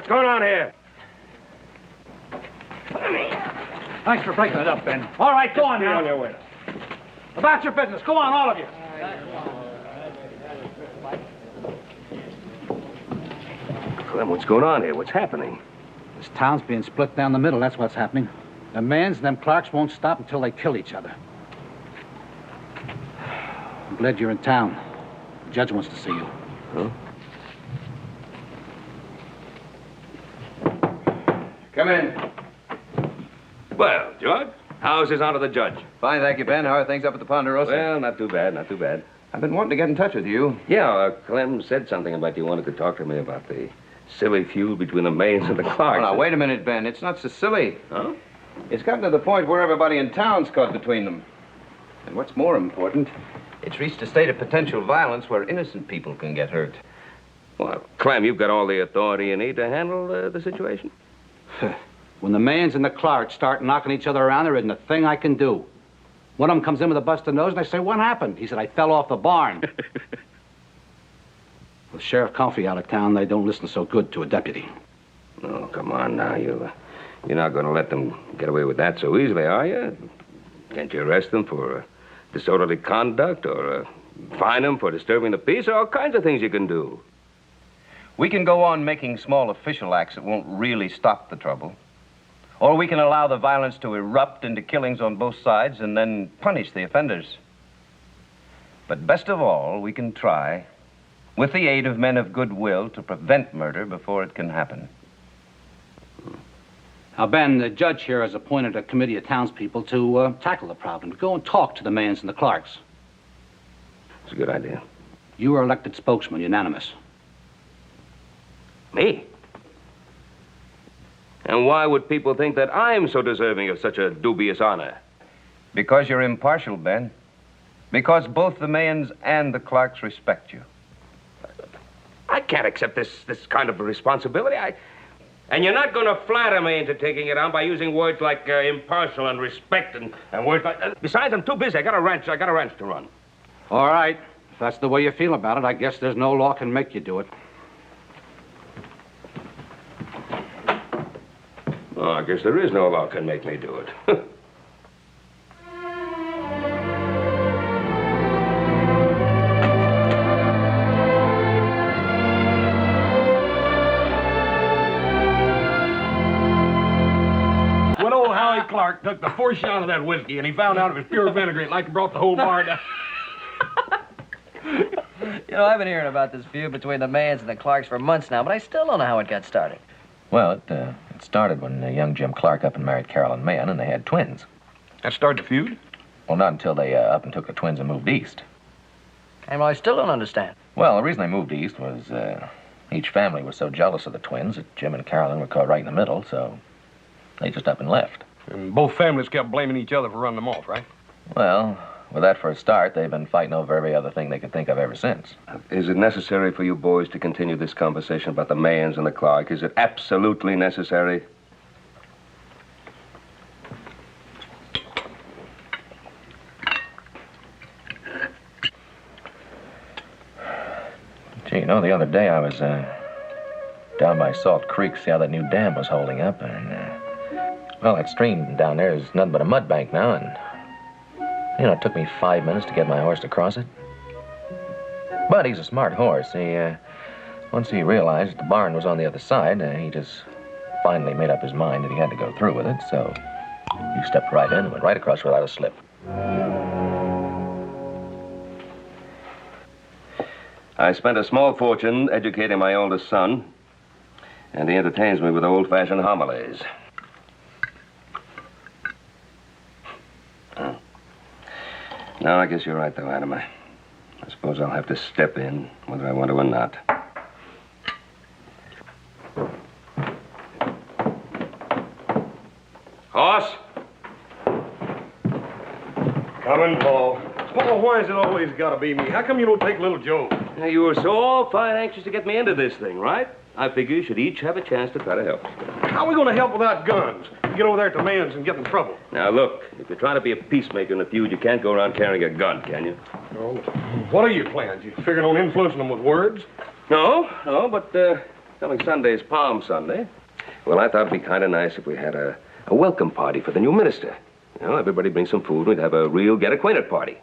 What's going on here? Thanks for breaking it up, Ben. All right, go on now. On your way. About your business. Go on, all of you. Clem, what's going on here? What's happening? This town's being split down the middle. That's what's happening. The Mahans and them Clarks won't stop until they kill each other. I'm glad you're in town. The judge wants to see you. Huh? Come in. Well, George, how's his honor the judge? Fine, thank you, Ben. How are things up at the Ponderosa? Well, not too bad, not too bad. I've been wanting to get in touch with you. Yeah, Clem said something about you wanted to talk to me about the silly feud between the Mahans and the Clarks. Oh, now, wait a minute, Ben. It's not so silly. Huh? It's gotten to the point where everybody in town's caught between them. And what's more important, it's reached a state of potential violence where innocent people can get hurt. Well, Clem, you've got all the authority you need to handle the situation. When the Mahans and the Clarks start knocking each other around, there isn't a thing I can do. One of them comes in with a busted nose, and I say, what happened? He said, I fell off the barn. With Sheriff Comfrey out of town, they don't listen so good to a deputy. Oh, come on now. You're not going to let them get away with that so easily, are you? Can't you arrest them for disorderly conduct or fine them for disturbing the peace? There are all kinds of things you can do. We can go on making small official acts that won't really stop the trouble. Or we can allow the violence to erupt into killings on both sides and then punish the offenders. But best of all, we can try, with the aid of men of goodwill, to prevent murder before it can happen. Now, Ben, the judge here has appointed a committee of townspeople to tackle the problem, to go and talk to the Mahans and the Clarks. It's a good idea. You are elected spokesman, unanimous. Me? And why would people think that I'm so deserving of such a dubious honor? Because you're impartial, Ben. Because both the Mahans and the Clarks respect you. I can't accept this kind of responsibility. And you're not going to flatter me into taking it on by using words like impartial and respect and words like... besides, I'm too busy. I got a ranch to run. All right. If that's the way you feel about it, I guess there's no law can make you do it. Oh, I guess there is no law can make me do it. When old Howie Clark took the first shot of that whiskey and he found out it was pure vinegar, like it brought the whole bar down. You know, I've been hearing about this feud between the Mahans and the Clarks for months now, but I still don't know how it got started. Well, it started when young Jim Clark up and married Carolyn Mahan, and they had twins. That started the feud? Well, not until they up and took the twins and moved east. And I still don't understand. Well, the reason they moved east was each family was so jealous of the twins that Jim and Carolyn were caught right in the middle, so they just up and left. And both families kept blaming each other for running them off, right? Well, with that for a start, they've been fighting over every other thing they could think of ever since. Is it necessary for you boys to continue this conversation about the Mahans and the Clark? Is it absolutely necessary? Gee, you know, the other day I was down by Salt Creek, see how that new dam was holding up, and, well, that stream down there is nothing but a mud bank now, and, you know, it took me 5 minutes to get my horse to cross it. But he's a smart horse. Once he realized the barn was on the other side, he just finally made up his mind that he had to go through with it, so he stepped right in and went right across without a slip. I spent a small fortune educating my oldest son, and he entertains me with old-fashioned homilies. Oh. No, I guess you're right, though, Adam. I suppose I'll have to step in, whether I want to or not. Horse? Coming, Paul. Paul, why has it always got to be me? How come you don't take little Joe? Now, you were so fine anxious to get me into this thing, right? I figure you should each have a chance to try to help. How are we going to help without guns? You get over there at the Mahans and get in trouble. Now, look, if you're trying to be a peacemaker in the feud, you can't go around carrying a gun, can you? Oh, what are your plans? You figuring on influencing them with words? No, but Coming Sunday's Palm Sunday. Well, I thought it'd be kind of nice if we had a welcome party for the new minister. You know, everybody bring some food. We'd have a real get-acquainted party.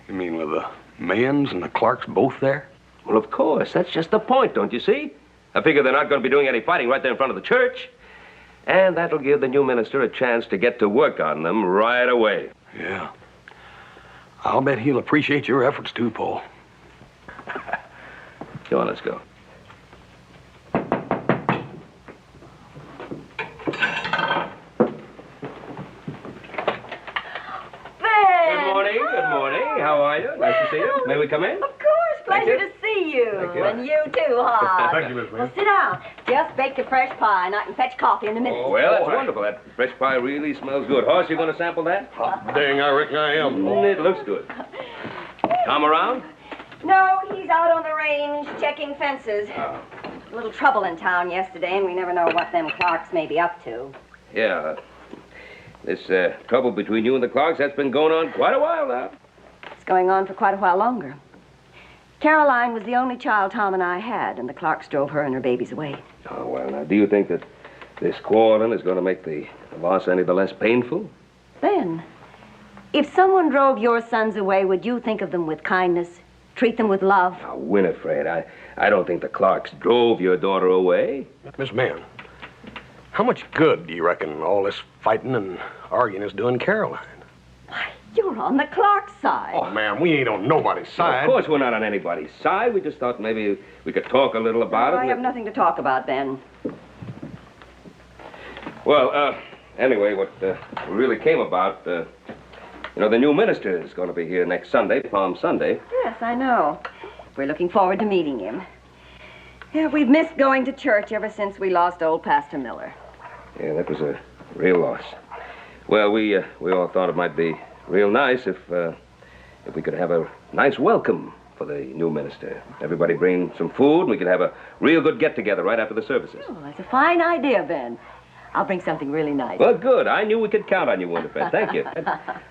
You mean with the Mahans and the Clarks both there? Well, of course. That's just the point, don't you see? I figure they're not going to be doing any fighting right there in front of the church. And that'll give the new minister a chance to get to work on them right away. Yeah. I'll bet he'll appreciate your efforts, too, Paul. Come on, let's go. Good morning. How are you? Nice to see you. May we come in? Of course. Pleasure to see you. Thank you. And you too, Hod. Thank you, Miss Lynn. Well, sit down. Just baked a fresh pie, and I can fetch coffee in a minute. Oh, well, that's wonderful. That fresh pie really smells good. Hoss, you going to sample that? Dang, I reckon I am. It looks good. Tom around? No, he's out on the range checking fences. A little trouble in town yesterday, and we never know what them Clarks may be up to. Yeah. This trouble between you and the Clarks, that's been going on quite a while now. It's going on for quite a while longer. Caroline was the only child Tom and I had, and the Clarks drove her and her babies away. Oh, well, now, do you think that this quarreling is going to make the loss any the less painful? Ben, if someone drove your sons away, would you think of them with kindness? Treat them with love? Now, Winifred, I don't think the Clarks drove your daughter away. Miss Mann, how much good do you reckon all this fighting and arguing is doing Caroline? Why, you're on the Clark side. Oh, ma'am, we ain't on nobody's side. Of course we're not on anybody's side. We just thought maybe we could talk a little about it. I have nothing to talk about, Ben. Well, anyway, what really came about, you know, the new minister is going to be here next Sunday, Palm Sunday. Yes, I know. We're looking forward to meeting him. Yeah, we've missed going to church ever since we lost old Pastor Miller. Yeah, that was a real loss. Well, we all thought it might be real nice if we could have a nice welcome for the new minister. Everybody bring some food, and we could have a real good get-together right after the services. Oh, that's a fine idea, Ben. I'll bring something really nice. Well, good. I knew we could count on you, Winifred. Thank you.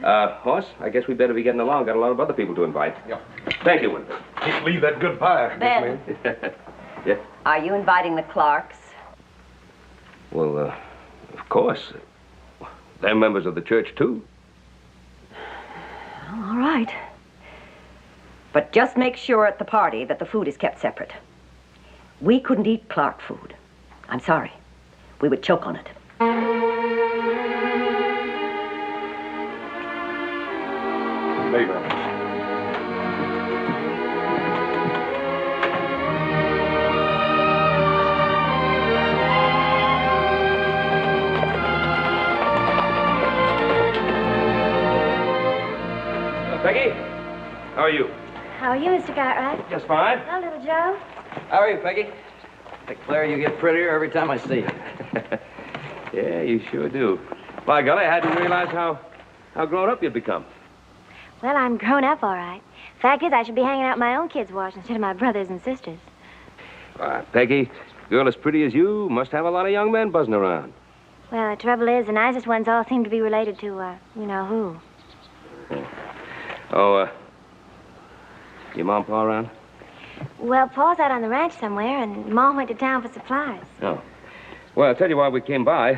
Hoss, I guess we better be getting along. Got a lot of other people to invite. Yeah. Thank you, Winifred. Can't leave that good pie, Ben. Miss Mann. Yeah? Are you inviting the Clarks? Well, of course. They're members of the church, too. Oh, all right. But just make sure at the party that the food is kept separate. We couldn't eat Clark food. I'm sorry. We would choke on it. Later. Peggy, how are you? How are you, Mr. Cartwright? Just fine. Hello, little Joe. How are you, Peggy? Declare you get prettier every time I see you. Yeah, you sure do. By golly, I hadn't realized how grown up you'd become. Well, I'm grown up, all right. Fact is, I should be hanging out my own kids' wash instead of my brothers and sisters. Peggy, a girl as pretty as you must have a lot of young men buzzing around. Well, the trouble is, the nicest ones all seem to be related to, you know who. Oh, your mom, Pa around? Well, Paul's out on the ranch somewhere, and Mom went to town for supplies. Oh. Well, I'll tell you why we came by.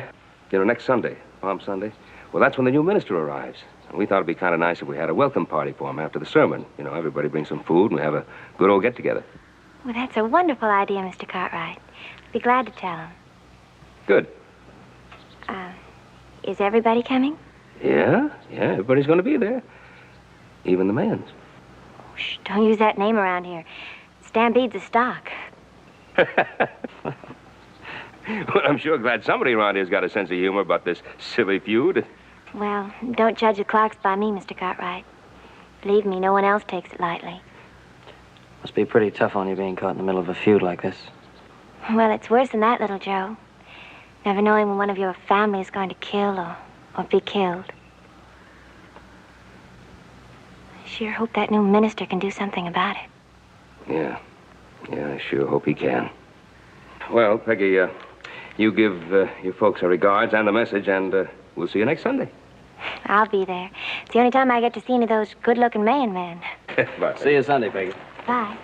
You know, next Sunday, Palm Sunday, well, that's when the new minister arrives. And we thought it'd be kind of nice if we had a welcome party for him after the sermon. You know, everybody brings some food, and we have a good old get-together. Well, that's a wonderful idea, Mr. Cartwright. Be glad to tell him. Good. Is everybody coming? Yeah, everybody's going to be there. Even the Mahans. Shh, don't use that name around here. Stampede's a stock. Well, I'm sure glad somebody around here's got a sense of humor about this silly feud. Well, don't judge the Clarks by me, Mr. Cartwright. Believe me, no one else takes it lightly. Must be pretty tough on you being caught in the middle of a feud like this. Well, it's worse than that, little Joe. Never knowing when one of your family is going to kill or be killed. I sure hope that new minister can do something about it. Yeah, I sure hope he can. Well, Peggy, you give your folks our regards and the message, and we'll see you next Sunday. I'll be there. It's the only time I get to see any of those good-looking Mayan men. Bye. See you Sunday, Peggy. Bye.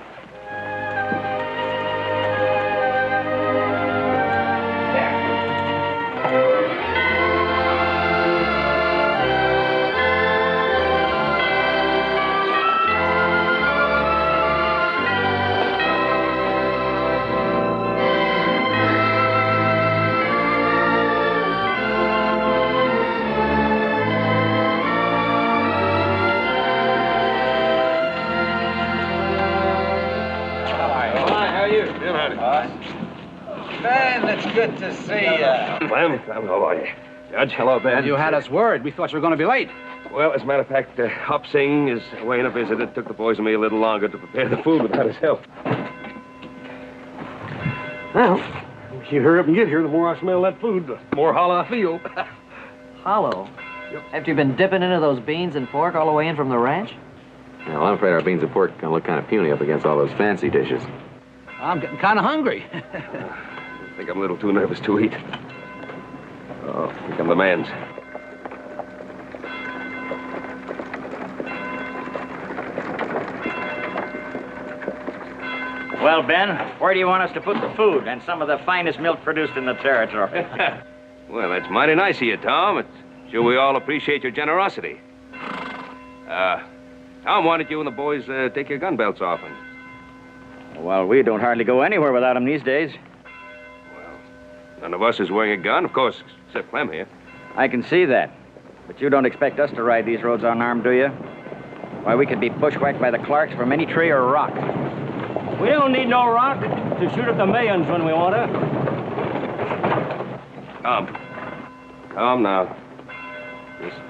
howdy. Ben, it's good to see you. Clem, how are you? Judge? Hello, Ben. You had us worried. We thought you were going to be late. Well, as a matter of fact, Hop Singh is away on a visit. It took the boys and me a little longer to prepare the food without his help. Well, the hurry up and get here, the more I smell that food, the more hollow I feel. Hollow? Yep. After you've been dipping into those beans and pork all the way in from the ranch? Yeah, well, I'm afraid our beans and pork are going to look kind of puny up against all those fancy dishes. I'm getting kind of hungry. I think I'm a little too nervous to eat. Oh, here come the Mahans. Well, Ben, where do you want us to put the food and some of the finest milk produced in the territory? Well, that's mighty nice of you, Tom. It's sure we all appreciate your generosity. Tom, why don't you and the boys take your gun belts off and... Well, we don't hardly go anywhere without them these days. Well, none of us is wearing a gun, of course, except Clem here. I can see that. But you don't expect us to ride these roads unarmed, do you? Why, we could be bushwhacked by the Clarks from any tree or rock. We don't need no rock to shoot at the Mahans when we want to. Calm now. Just,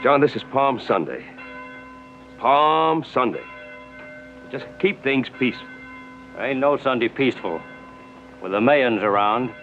John, this is Palm Sunday. Palm Sunday. Just keep things peaceful. Ain't no Sunday peaceful with the Mahans around.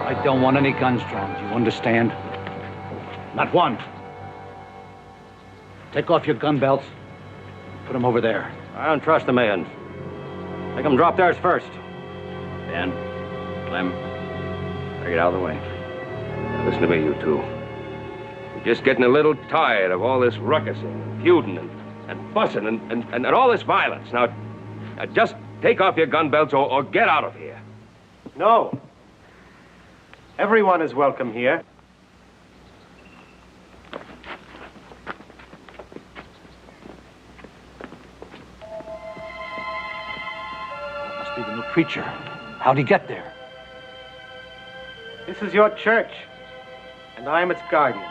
I don't want any guns drawn, do you understand? Not one. Take off your gun belts. Put them over there. I don't trust the Mahans. Make them drop theirs first. Ben, Clem, better get out of the way. Now, listen to me, you two. We're just getting a little tired of all this ruckusing, and feuding, and fussing, and all this violence. Now, just take off your gun belts or get out of here. No. Everyone is welcome here. Must be the new preacher. How'd he get there? This is your church, and I am its guardian.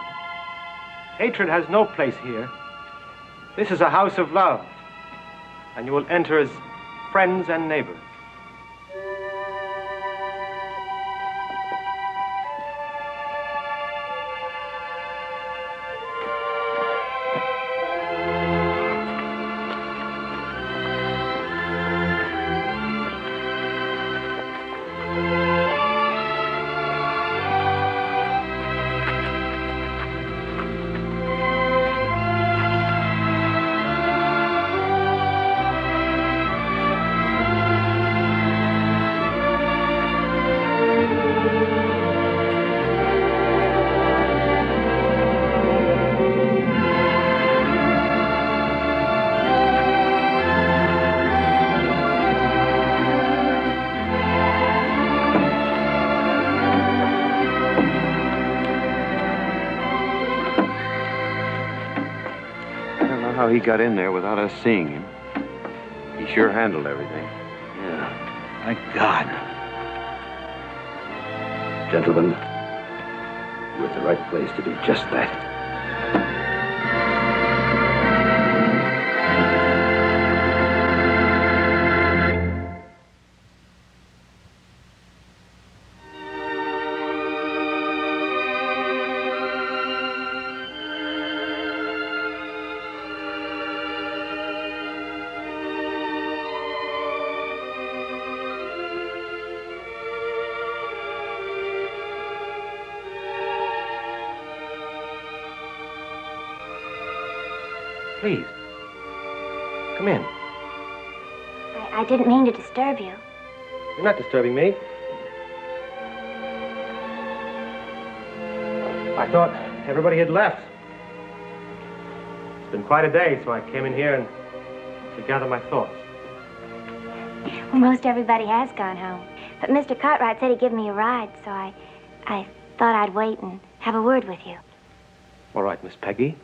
Hatred has no place here. This is a house of love, and you will enter as friends and neighbors. How he got in there without us seeing him. He sure handled everything. Yeah. Thank God. Gentlemen, you're at the right place to do just that. Please, come in. I didn't mean to disturb you. You're not disturbing me. I thought everybody had left. It's been quite a day, so I came in here and to gather my thoughts. Well, most everybody has gone home. But Mr. Cartwright said he'd give me a ride, so I thought I'd wait and have a word with you. All right, Miss Peggy.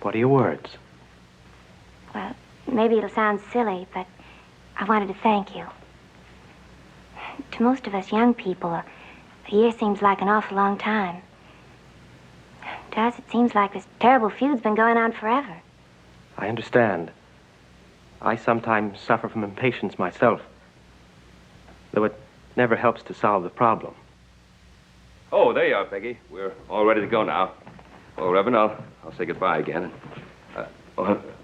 What are your words? Well, maybe it'll sound silly, but I wanted to thank you. To most of us young people, a year seems like an awful long time. To us, it seems like this terrible feud's been going on forever. I understand. I sometimes suffer from impatience myself, though it never helps to solve the problem. Oh, there you are, Peggy. We're all ready to go now. Oh, Reverend, I'll say goodbye again.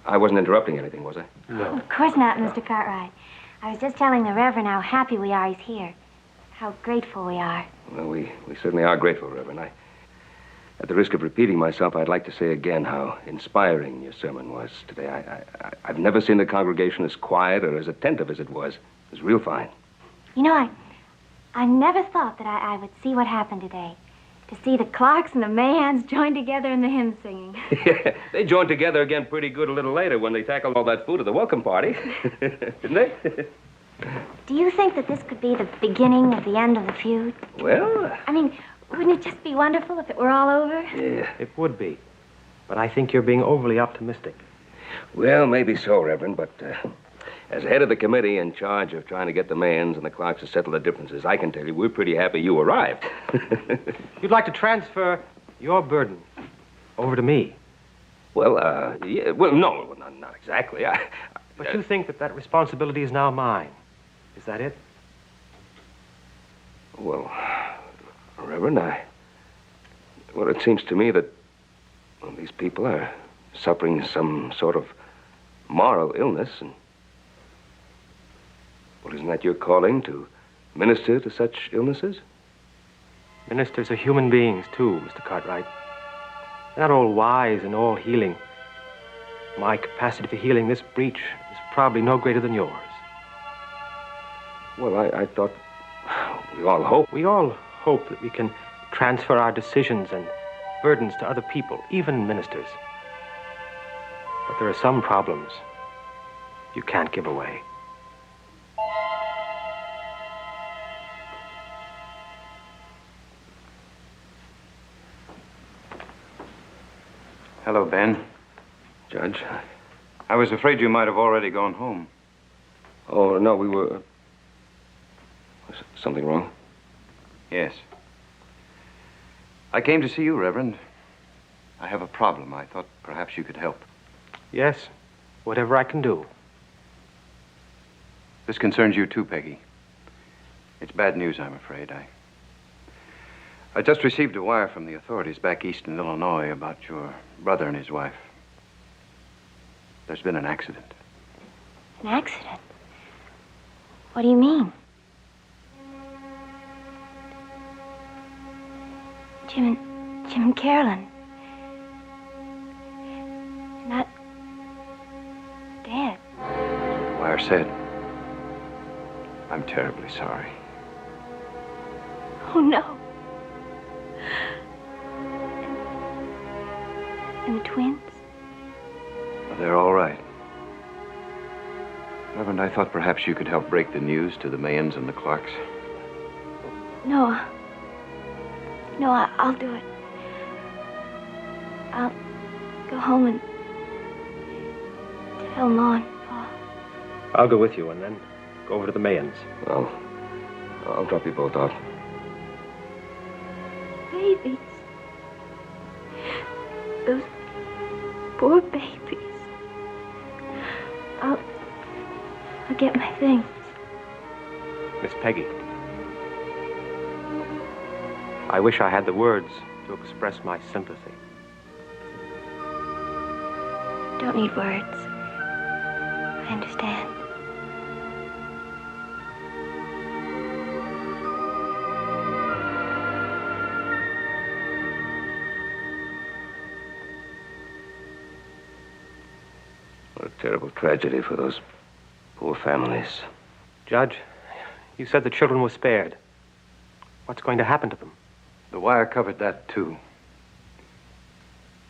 I wasn't interrupting anything, was I? No. Of course not, Mr. Cartwright. I was just telling the Reverend how happy we are he's here. How grateful we are. Well, we certainly are grateful, Reverend. At the risk of repeating myself, I'd like to say again how inspiring your sermon was today. I've never seen the congregation as quiet or as attentive as it was. It was real fine. You know, I never thought that I would see what happened today. To see the Clarks and the Mahans join together in the hymn singing. Yeah, they joined together again pretty good a little later when they tackled all that food at the welcome party. Didn't they? Do you think that this could be the beginning of the end of the feud? Well... I mean, wouldn't it just be wonderful if it were all over? Yeah. It would be. But I think you're being overly optimistic. Well, maybe so, Reverend, but as head of the committee in charge of trying to get the Mahans and the Clarks to settle the differences, I can tell you we're pretty happy you arrived. You'd like to transfer your burden over to me. Well, yeah, well, no, not exactly. But you think that responsibility is now mine. Is that it? Well, Reverend, well, it seems to me that these people are suffering some sort of moral illness, and well, isn't that your calling, to minister to such illnesses? Ministers are human beings, too, Mr. Cartwright. They're not all wise and all healing. My capacity for healing this breach is probably no greater than yours. Well, I thought we all hope. We all hope that we can transfer our decisions and burdens to other people, even ministers. But there are some problems you can't give away. Hello, Ben. Judge. I was afraid you might have already gone home. Oh, no, we were... Was something wrong? Yes. I came to see you, Reverend. I have a problem. I thought perhaps you could help. Yes, whatever I can do. This concerns you too, Peggy. It's bad news, I'm afraid. I just received a wire from the authorities back east in Illinois about your brother and his wife. There's been an accident. An accident? What do you mean? Jim and Carolyn. They're not dead. The wire said. I'm terribly sorry. Oh, no. And the twins? Well, they're all right. Reverend, I thought perhaps you could help break the news to the Mahans and the Clarks. No. No, I'll do it. I'll go home and tell Lorne, Pa. I'll go with you and then go over to the Mahans. Well, I'll drop you both off. Babies. Those poor babies. I'll get my things. Miss Peggy, I wish I had the words to express my sympathy. Don't need words. I understand. What a terrible tragedy for those poor families. Judge, you said the children were spared. What's going to happen to them? The wire covered that, too.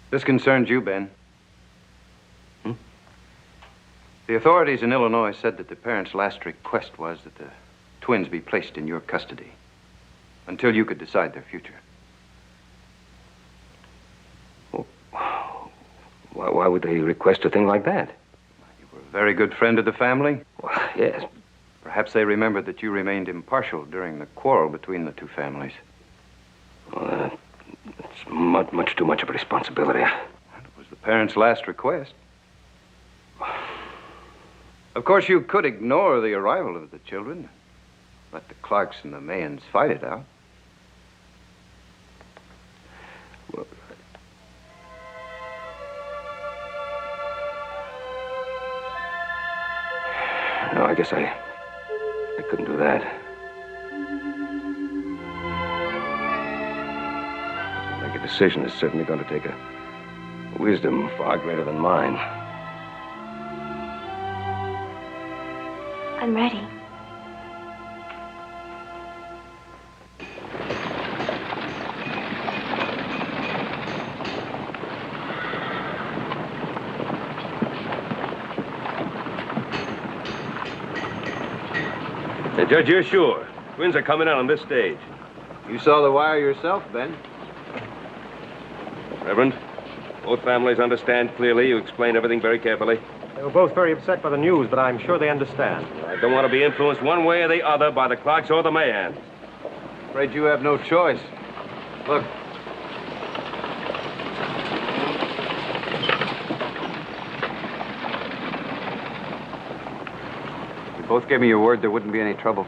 This concerns you, Ben. The authorities in Illinois said that the parents' last request was that the twins be placed in your custody until you could decide their future. Why would they request a thing like that? You were a very good friend of the family. Well, yes. Perhaps they remembered that you remained impartial during the quarrel between the two families. Well, it's much too much of a responsibility. It was the parents' last request. Of course, you could ignore the arrival of the children. Let the Clarks and the Mahans fight it out. Well, no, I guess I couldn't do that. To make a decision is certainly going to take a wisdom far greater than mine. I'm ready. Hey, Judge, you're sure? Twins are coming out on this stage. You saw the wire yourself, Ben. Reverend, both families understand clearly. You explained everything very carefully. They were both very upset by the news, but I'm sure they understand. I don't want to be influenced one way or the other by the Clarks or the Mahans. Afraid you have no choice. Look. You both gave me your word there wouldn't be any trouble.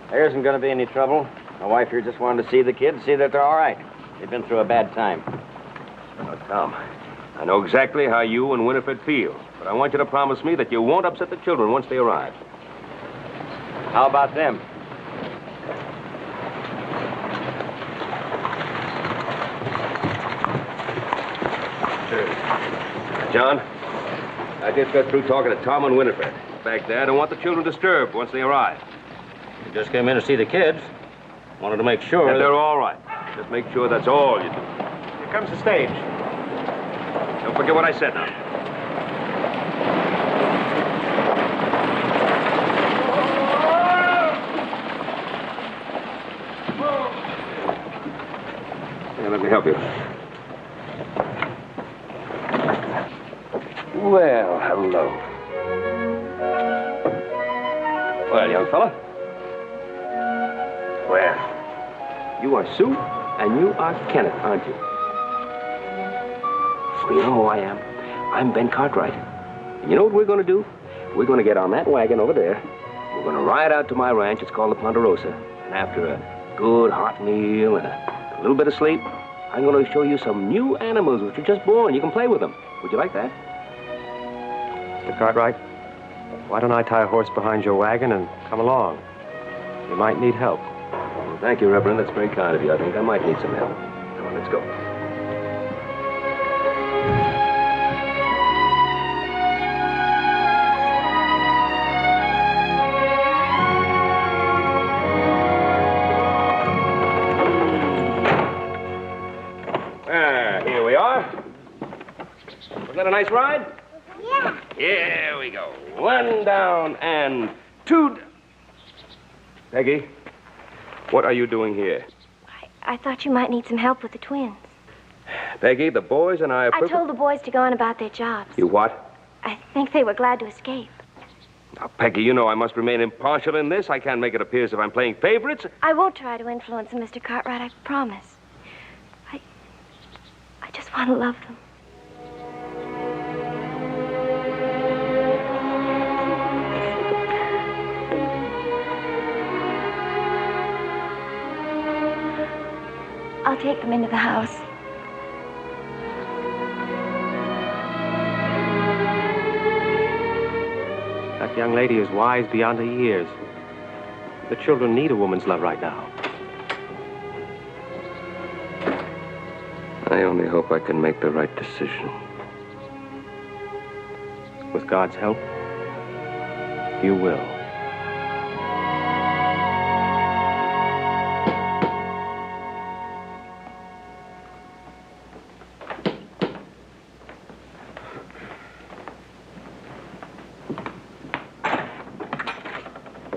There isn't going to be any trouble. My wife here just wanted to see the kids, see that they're all right. They've been through a bad time. Now, Tom, I know exactly how you and Winifred feel, but I want you to promise me that you won't upset the children once they arrive. How about them? John, I just got through talking to Tom and Winifred. In fact, I don't want the children disturbed once they arrive. You just came in to see the kids. Wanted to make sure And they're all right. Just make sure that's all you do. Here comes the stage. Don't forget what I said now. Here, let me help you. Well, hello. Well, young fella. Well, you are Sue, and you are Kenneth, aren't you? Well, you know who I am. I'm Ben Cartwright. And you know what we're going to do? We're going to get on that wagon over there. We're going to ride out to my ranch. It's called the Ponderosa. And after a good hot meal and a little bit of sleep, I'm going to show you some new animals which are just born. You can play with them. Would you like that? Mr. Cartwright, why don't I tie a horse behind your wagon and come along? You might need help. Well, thank you, Reverend. That's very kind of you. I think I might need some help. Come on, let's go. Here we are. Wasn't that a nice ride? Yeah. Here we go. One down and two. Peggy, what are you doing here? I thought you might need some help with the twins. Peggy, the boys and I are... I told the boys to go on about their jobs. You what? I think they were glad to escape. Now, Peggy, you know I must remain impartial in this. I can't make it appear as if I'm playing favorites. I won't try to influence them, Mr. Cartwright, I promise. I just want to love them. I'll take them into the house. That young lady is wise beyond her years. The children need a woman's love right now. I only hope I can make the right decision. With God's help, you will.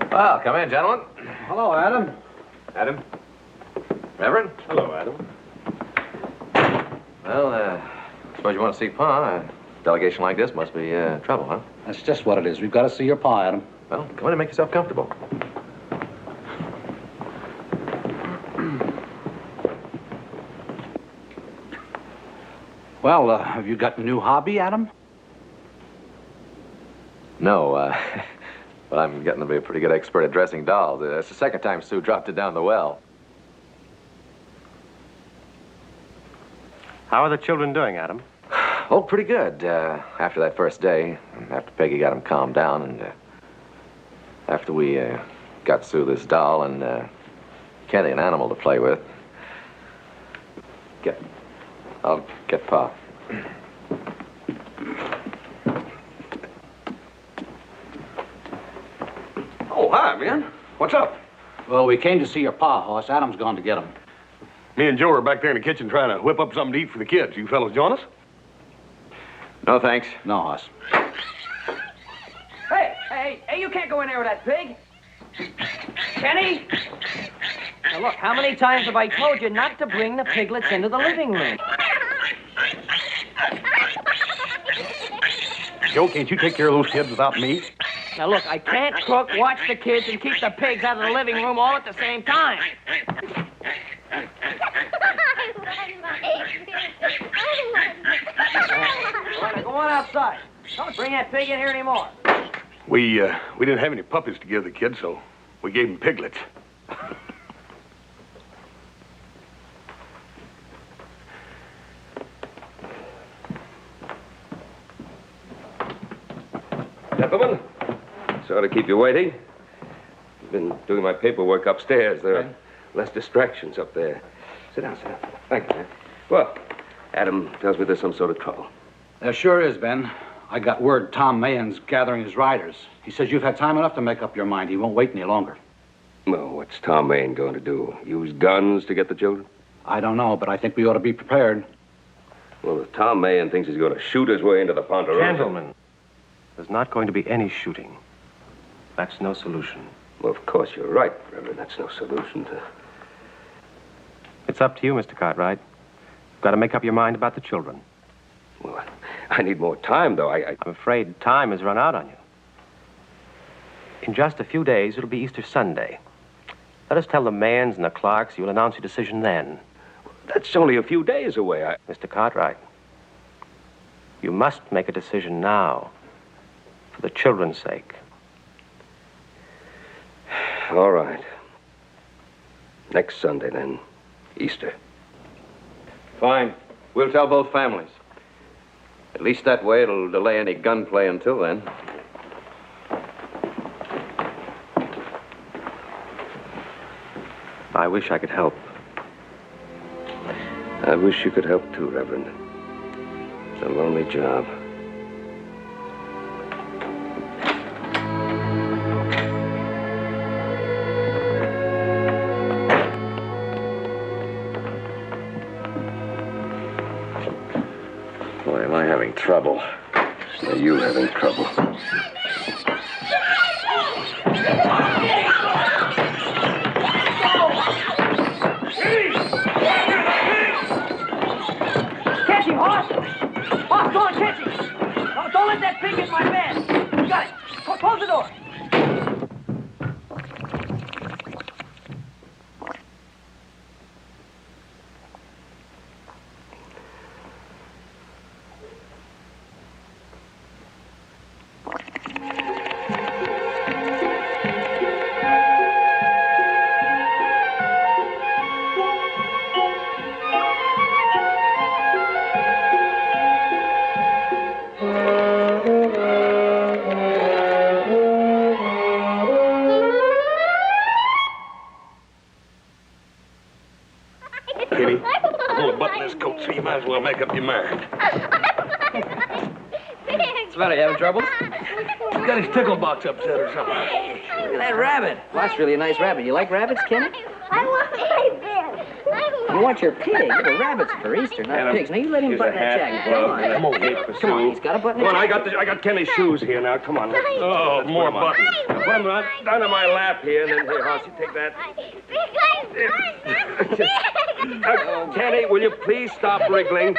Well, come in, gentlemen. Hello, Adam. Adam? Reverend? Hello, Adam. Well, suppose you want to see Pa. A delegation like this must be trouble, huh? That's just what it is. We've got to see your pa, Adam. Well, come in and make yourself comfortable. Well, have you got a new hobby, Adam? No, but I'm getting to be a pretty good expert at dressing dolls. It's the second time Sue dropped it down the well. How are the children doing, Adam? Oh, pretty good. After that first day, after Peggy got them calmed down, and after we got Sue this doll and Kenny an animal to play with. I'll get Pa. Oh, hi, man. What's up? Well, we came to see your pa, Hoss. Adam's gone to get him. Me and Joe are back there in the kitchen trying to whip up something to eat for the kids. You fellas join us? No, thanks. No, Hoss. Hey, you can't go in there with that pig. Kenny? Now, look, how many times have I told you not to bring the piglets into the living room? Joe, can't you take care of those kids without me? Now, look, I can't cook, watch the kids, and keep the pigs out of the living room all at the same time. Go on outside. Don't bring that pig in here anymore. We didn't have any puppies to give the kids, so we gave them piglets. Gentlemen, sorry to keep you waiting. I've been doing my paperwork upstairs. There are less distractions up there. Sit down, sit down. Thank you, man. Well, Adam tells me there's some sort of trouble. There sure is, Ben. I got word Tom Mahans gathering his riders. He says you've had time enough to make up your mind. He won't wait any longer. Well, what's Tom Mahan going to do? Use guns to get the children? I don't know, but I think we ought to be prepared. Well, if Tom Mahan thinks he's going to shoot his way into the Ponderosa... Gentlemen, there's not going to be any shooting. That's no solution. Well, of course, you're right, Reverend. That's no solution to... It's up to you, Mr. Cartwright. You've got to make up your mind about the children. Well, I need more time, though. I'm afraid time has run out on you. In just a few days, it'll be Easter Sunday. Let us tell the Mahans and the Clarks you'll announce your decision then. That's only a few days away. Mr. Cartwright, you must make a decision now, for the children's sake. All right. Next Sunday, then. Easter. Fine. We'll tell both families. At least that way it'll delay any gunplay until then. I wish I could help. I wish you could help too, Reverend. It's a lonely job. Boy, am I having trouble. Are you having trouble? Catch him, Hoss! Hoss, go on, catch him! Don't let that pig in my bed! You got it! Close the door! Kitty, I'm going to button this coat, so you might as well make up your mind. What's the matter, you having trouble? He's got his tickle box upset or something. Look at that rabbit. Well, that's really a nice rabbit. You like rabbits, Kenny? I want my bed. You want your pig? Little rabbits for Easter, not pigs. Now you let him button that jacket. Come on. Come on, he's got a button. Come on, I got Kenny's shoes here now. Come on. Oh, more buttons. Now, put them right down on my lap here, and then here, Hoss, you take that. Kenny, will you please stop wriggling?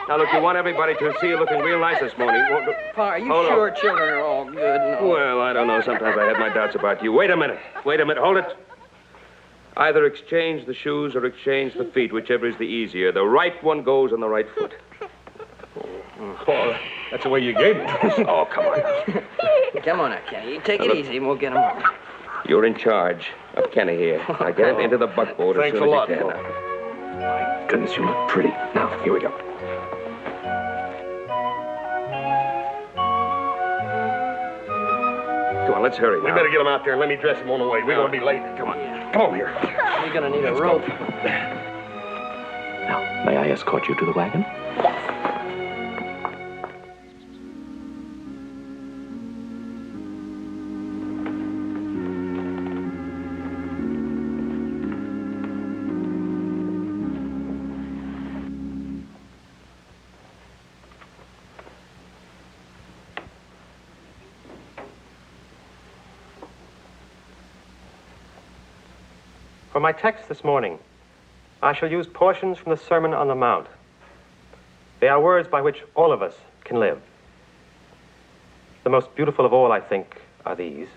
Now, look, you want everybody to see you looking real nice this morning. Pa, are you sure children are all good? No. Well, I don't know. Sometimes I have my doubts about you. Wait a minute. Hold it. Either exchange the shoes or exchange the feet, whichever is the easier. The right one goes on the right foot. Oh, that's the way you gave it. Oh, come on. Come on now, Kenny. You take it easy and we'll get him on. You're in charge of Kenny here. Now get him into the buckboard as Thanks soon a as lot, you can. Paul. My goodness, you look pretty. Now, here we go. Come on, let's hurry now. We better get him out there and let me dress him on the way. We're going to be late. Come on. Come over here. You're going to need a rope. Now, may I escort you to the wagon? For my text this morning, I shall use portions from the Sermon on the Mount. They are words by which all of us can live. The most beautiful of all, I think, are these.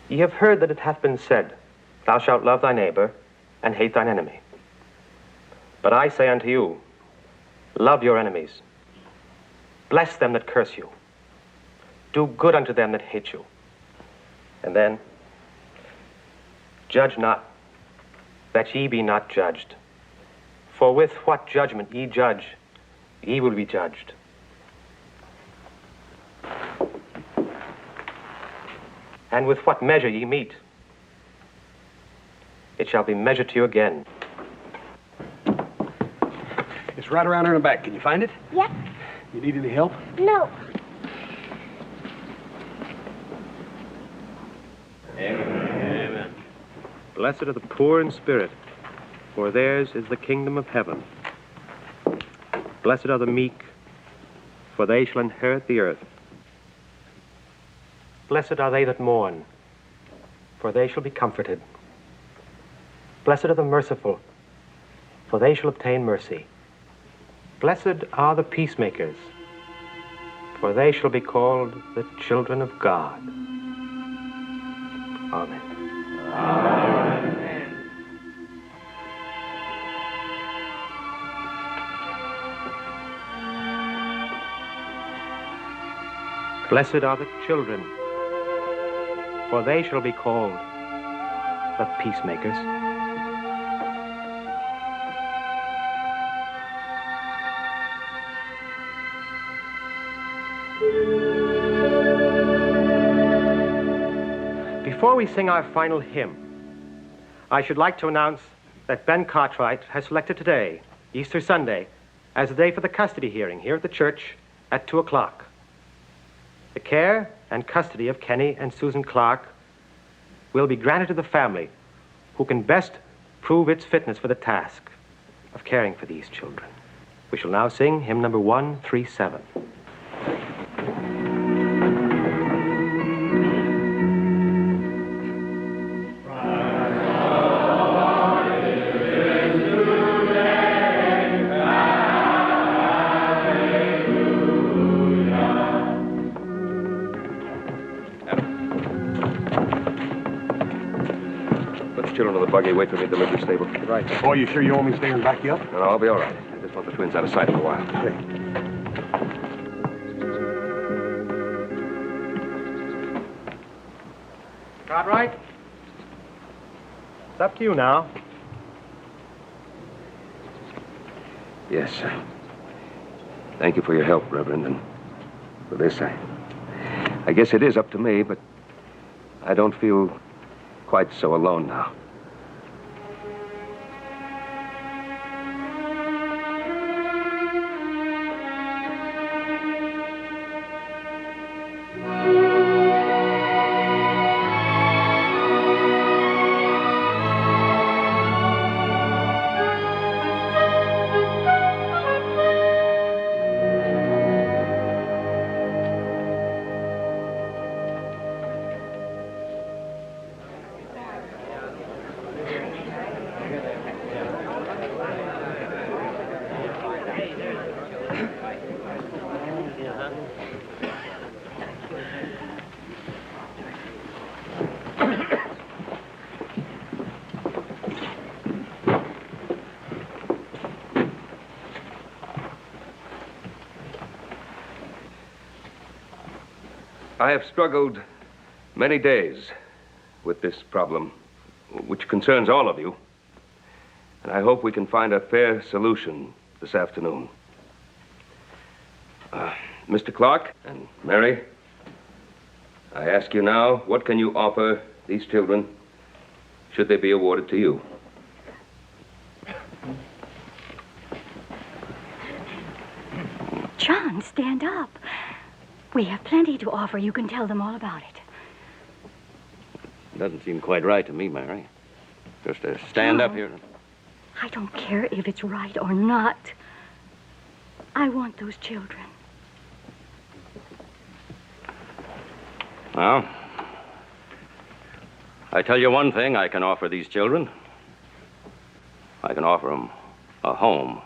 Ye have heard that it hath been said, Thou shalt love thy neighbor and hate thine enemy. But I say unto you, love your enemies. Bless them that curse you. Do good unto them that hate you. And then, judge not, that ye be not judged. For with what judgment ye judge, ye will be judged. And with what measure ye meet, it shall be measured to you again. It's right around there in the back. Can you find it? Yep. You need any help? No. Amen. Blessed are the poor in spirit, for theirs is the kingdom of heaven. Blessed are the meek, for they shall inherit the earth. Blessed are they that mourn, for they shall be comforted. Blessed are the merciful, for they shall obtain mercy. Blessed are the peacemakers, for they shall be called the children of God. Amen. Amen. Blessed are the children, for they shall be called the peacemakers. Before we sing our final hymn, I should like to announce that Ben Cartwright has selected today, Easter Sunday, as the day for the custody hearing here at the church at 2 o'clock. The care and custody of Kenny and Susan Clark will be granted to the family who can best prove its fitness for the task of caring for these children. We shall now sing hymn number 137. Children of the buggy, wait for me at the livery stable. Right. Boy, you sure you want me to stay and back you up? No, I'll be all right. I just want the twins out of sight for a while. Okay. Cartwright? It's up to you now. Yes, sir. Thank you for your help, Reverend, and for this, I guess it is up to me, but I don't feel quite so alone now. I have struggled many days with this problem, which concerns all of you. And I hope we can find a fair solution this afternoon. Mr. Clark and Mary, I ask you now, what can you offer these children should they be awarded to you? John, stand up. We have plenty to offer. You can tell them all about it. Doesn't seem quite right to me, Mary. Just to stand up here. I don't care if it's right or not. I want those children. Well, I tell you one thing I can offer these children. I can offer them a home.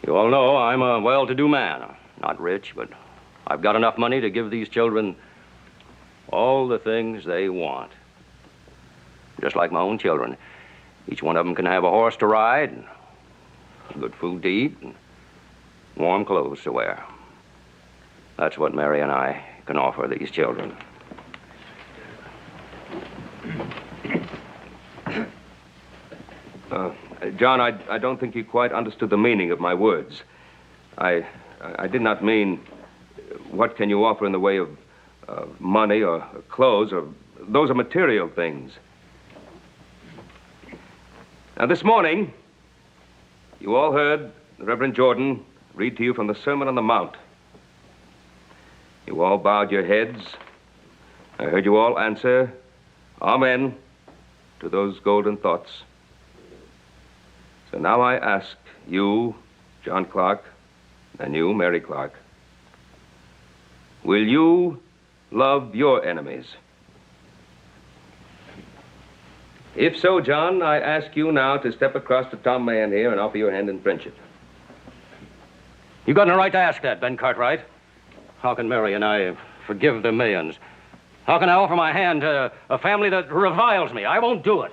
You all know I'm a well-to-do man. Not rich, but I've got enough money to give these children all the things they want. Just like my own children. Each one of them can have a horse to ride, and good food to eat, and warm clothes to wear. That's what Mary and I can offer these children. John, I don't think you quite understood the meaning of my words. I did not mean what can you offer in the way of money or clothes, or those are material things. Now, this morning, you all heard the Reverend Jordan read to you from the Sermon on the Mount. You all bowed your heads. I heard you all answer, Amen, to those golden thoughts. So now I ask you, John Clark, and you, Mary Clark, will you love your enemies? If so, John, I ask you now to step across to Tom Mahan here and offer your hand in friendship. You've got no right to ask that, Ben Cartwright. How can Mary and I forgive the Mahans? How can I offer my hand to a family that reviles me? I won't do it.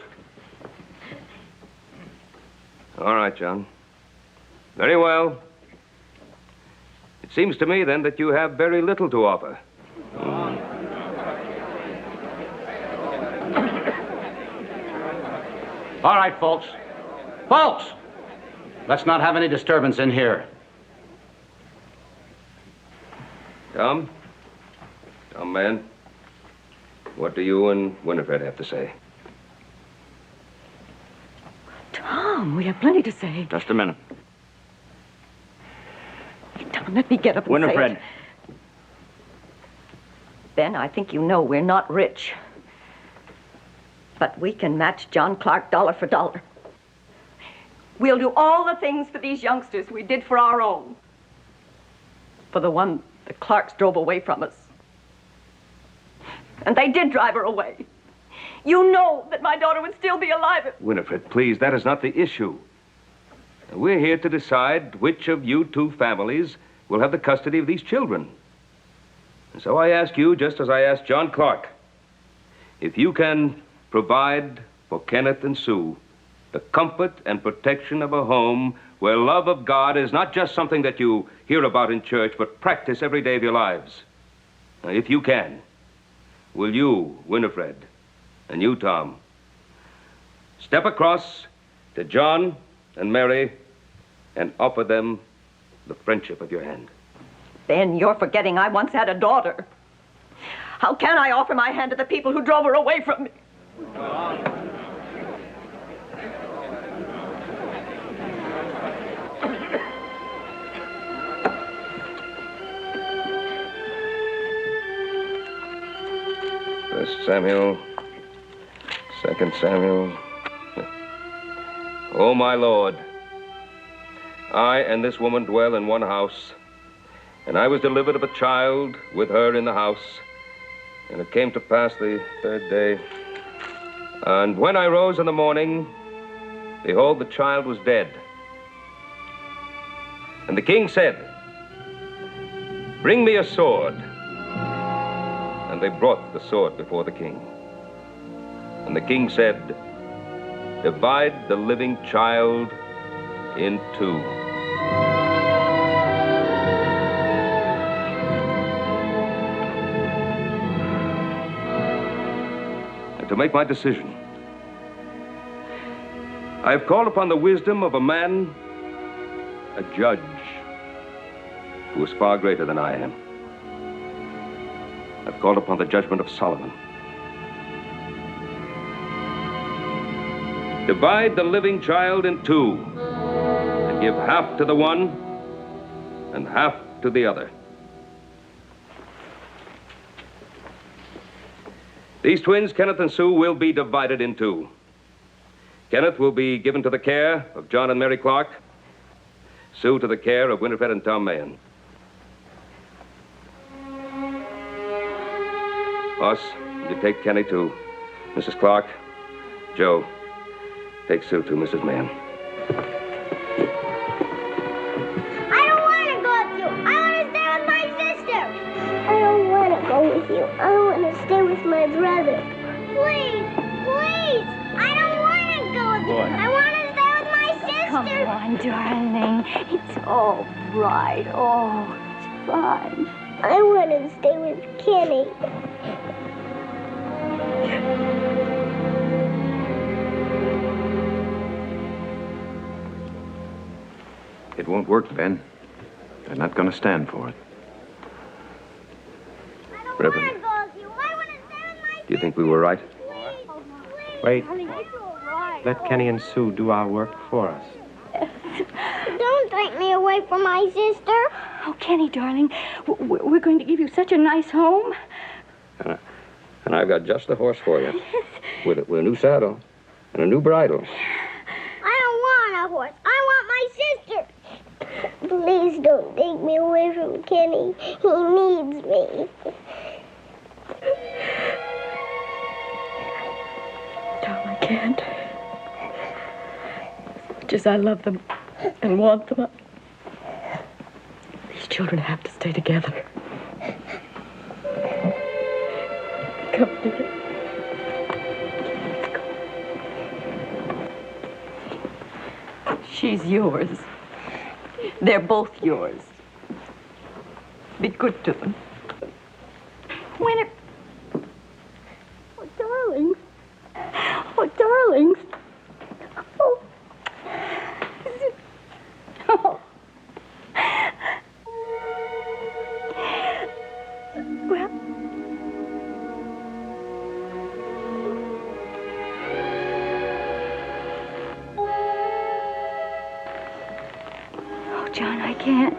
All right, John. Very well. It seems to me, then, that you have very little to offer. All right, folks. Folks! Let's not have any disturbance in here. Tom? Tom, man. What do you and Winifred have to say? Tom, we have plenty to say. Just a minute. Tom, let me get up and Winifred. say it. Ben, I think you know we're not rich. But we can match John Clark dollar for dollar. We'll do all the things for these youngsters we did for our own. For the one the Clarks drove away from us. And they did drive her away. You know that my daughter would still be alive if... Winifred, please, that is not the issue. We're here to decide which of you two families will have the custody of these children. And so I ask you, just as I asked John Clark, if you can provide for Kenneth and Sue the comfort and protection of a home where love of God is not just something that you hear about in church, but practice every day of your lives. Now, if you can, will you, Winifred, and you, Tom, step across to John and Mary and offer them the friendship of your hand? Ben, you're forgetting I once had a daughter. How can I offer my hand to the people who drove her away from me? First Samuel, 2 Samuel. Oh, my Lord, I and this woman dwell in one house, and I was delivered of a child with her in the house. And it came to pass the third day. And when I rose in the morning, behold, the child was dead. And the king said, bring me a sword. And they brought the sword before the king. And the king said, divide the living child in two. to make my decision. I have called upon the wisdom of a man, a judge, who is far greater than I am. I've called upon the judgment of Solomon. Divide the living child in two, and give half to the one and half to the other. These twins, Kenneth and Sue, will be divided in two. Kenneth will be given to the care of John and Mary Clark. Sue to the care of Winifred and Tom Mahan. Boss, you take Kenny to Mrs. Clark. Joe, take Sue to Mrs. Mahan. I don't want to go with you. I want to stay with my sister. I don't want to go with you. I want to stay with my brother. Please, please. I don't want to go with you. I want to stay with my sister. Come on, darling. It's all right. Oh, it's fine. I want to stay with Kenny. It won't work, Ben. They're not going to stand for it. Reverend, do you think we were right? Wait. Let Kenny and Sue do our work for us. Don't take me away from my sister. Oh, Kenny, darling, we're going to give you such a nice home. And I've got just the horse for you. With a new saddle and a new bridle. I don't want a horse. I want my sister. Please don't take me away from Kenny. He needs me. Tom, I can't. As much as I love them and want them, these children have to stay together. Come, dear. She's yours. They're both yours. Be good to them. Winnie. Oh, darlings. Oh, darlings. Oh. Oh. Well. Oh, John, I can't.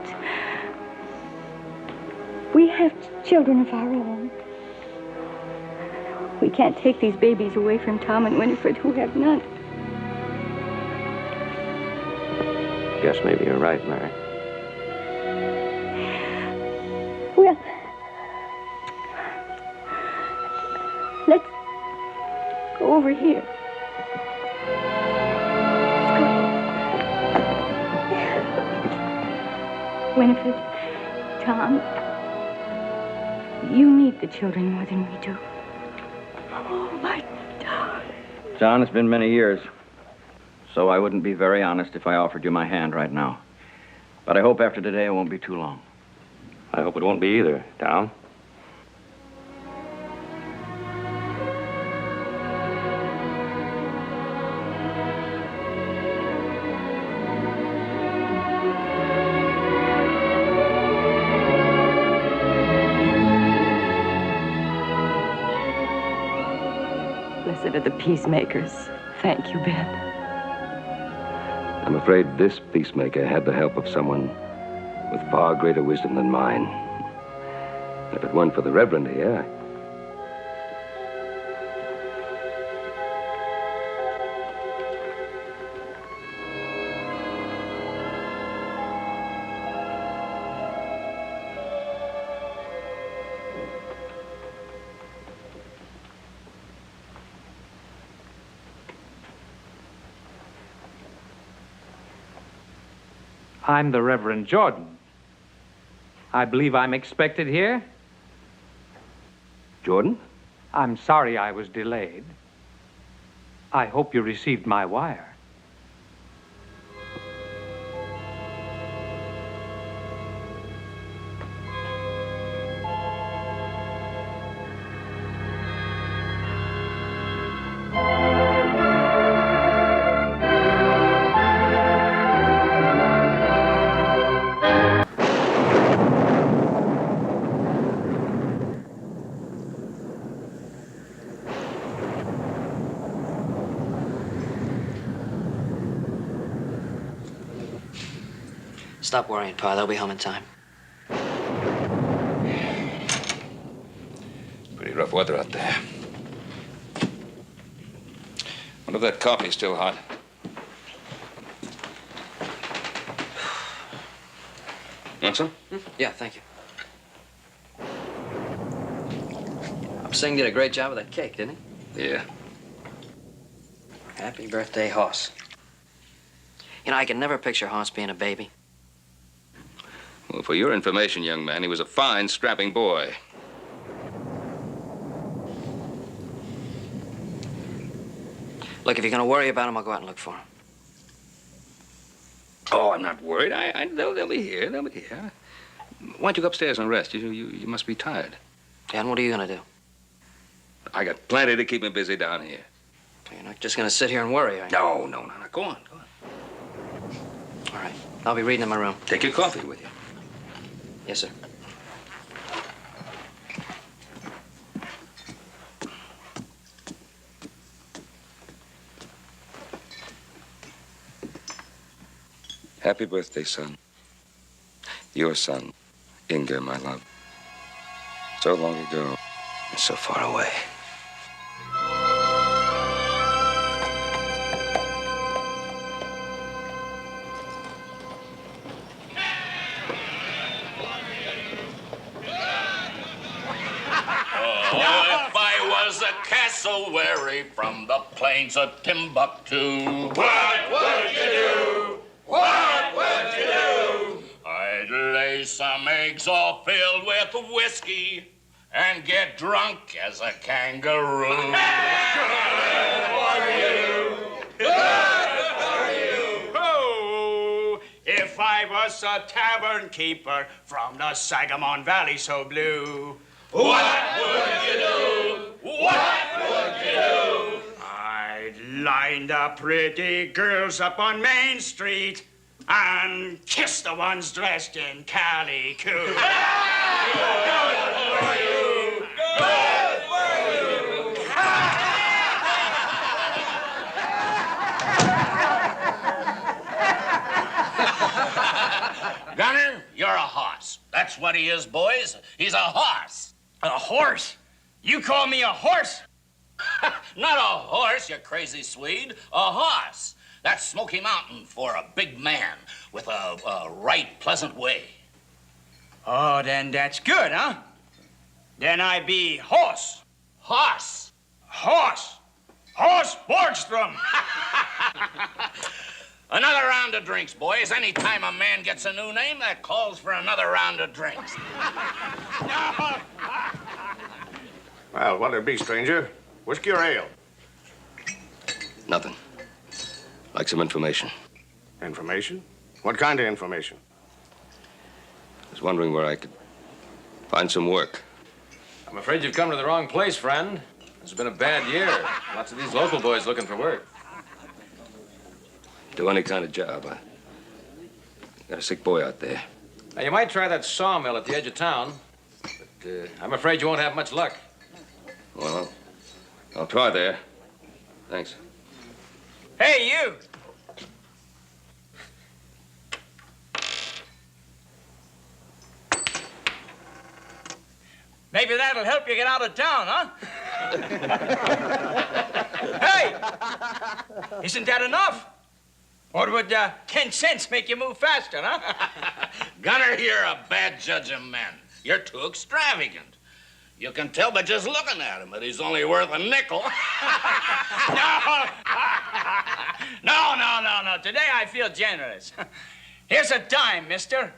We have children of our own. We can't take these babies away from Tom and Winifred, who have none. Guess maybe you're right, Mary. Well, let's go over here. Winifred, Tom, you need the children more than we do. Oh, my darling. John, it's been many years. So I wouldn't be very honest if I offered you my hand right now. But I hope after today it won't be too long. I hope it won't be either, Tom. Blessed are the peacemakers. Thank you, Ben. I'm afraid this peacemaker had the help of someone with far greater wisdom than mine. If it weren't for the Reverend here, I'm the Reverend Jordan. I believe I'm expected here. Jordan? I'm sorry I was delayed. I hope you received my wire. Stop worrying, Pa. They'll be home in time. Pretty rough weather out there. Wonder if that coffee's still hot. Want some? Yeah, thank you. Singh did a great job with that cake, didn't he? Yeah. Happy birthday, Hoss. You know, I can never picture Hoss being a baby. Well, for your information, young man, he was a fine, strapping boy. Look, if you're going to worry about him, I'll go out and look for him. Oh, I'm not worried. They'll be here. They'll be here. Why don't you go upstairs and rest? You must be tired. Yeah, and what are you going to do? I got plenty to keep me busy down here. You're not just going to sit here and worry, are you? No. Go on. All right. I'll be reading in my room. Take your coffee with you. Yes, sir. Happy birthday, son. Your son, Inga, my love. So long ago, and so far away. If I was a cassowary from the plains of Timbuktu, what would you do? What would you do? I'd lay some eggs all filled with whiskey and get drunk as a kangaroo. Good for you. Good for you. Oh, if I was a tavern keeper from the Sangamon Valley so blue, what would you do? What would you do? I'd line the pretty girls up on Main Street and kiss the ones dressed in calico. Good for you. Good for you. Gunner, you're a hoss. That's what he is, boys. He's a hoss. A horse? You call me a horse? Not a horse, you crazy Swede. A hoss. That's Smoky Mountain for a big man with a right pleasant way. Oh, then that's good, huh? Then I be horse. Hoss. Horse. Horse Borgstrom. Another round of drinks, boys. Anytime a man gets a new name, that calls for another round of drinks. Well, what'll it be, stranger? Whiskey or ale? Nothing. Like some information. Information? What kind of information? I was wondering where I could find some work. I'm afraid you've come to the wrong place, friend. It's been a bad year. Lots of these local boys looking for work. Do any kind of job. I got a sick boy out there. Now, you might try that sawmill at the edge of town, but I'm afraid you won't have much luck. Well, I'll try there. Thanks. Hey, you. Maybe that'll help you get out of town, huh? Hey! Isn't that enough? Or would 10 cents make you move faster, huh? Gunner, you're a bad judge of men. You're too extravagant. You can tell by just looking at him that he's only worth a nickel. No. Today I feel generous. Here's a dime, mister.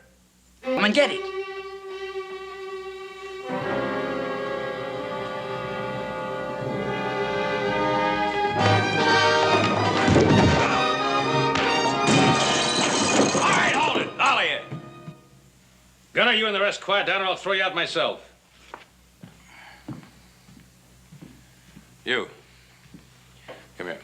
Come and get it. All right, hold it. All of you. Gunner, you and the rest quiet down or I'll throw you out myself. You. Come here.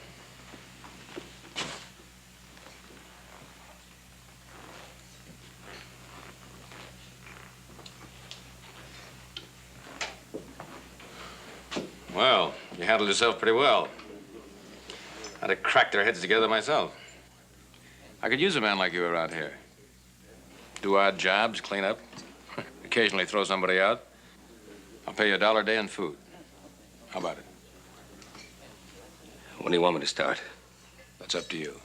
Well, you handled yourself pretty well. I'd have cracked their heads together myself. I could use a man like you around here. do odd jobs, clean up, occasionally throw somebody out. I'll pay you $1 a day in food. How about it? When do you want me to start? That's up to you.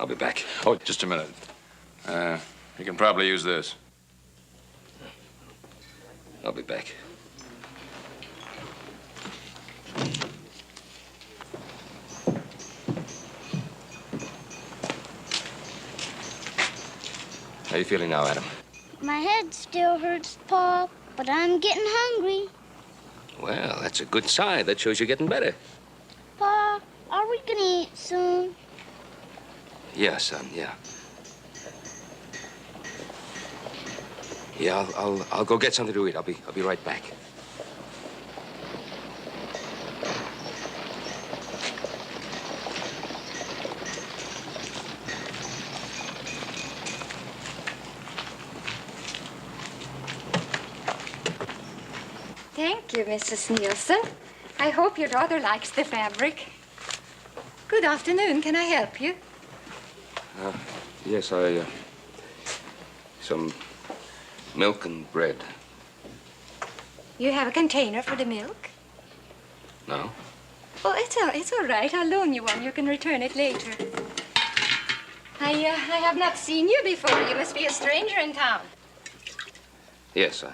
I'll be back. Oh, just a minute. You can probably use this. I'll be back. How you feeling now, Adam? My head still hurts, Pa, but I'm getting hungry. Well, that's a good sign. That shows you're getting better. Pa, are we gonna eat soon? Yeah, son, yeah. Yeah, I'll go get something to eat. I'll be right back. Thank you, Mrs. Nielsen. I hope your daughter likes the fabric. Good afternoon. Can I help you? Yes, some milk and bread. You have a container for the milk? No? Oh, it's all right. I'll loan you one. You can return it later. I have not seen you before. You must be a stranger in town. Yes,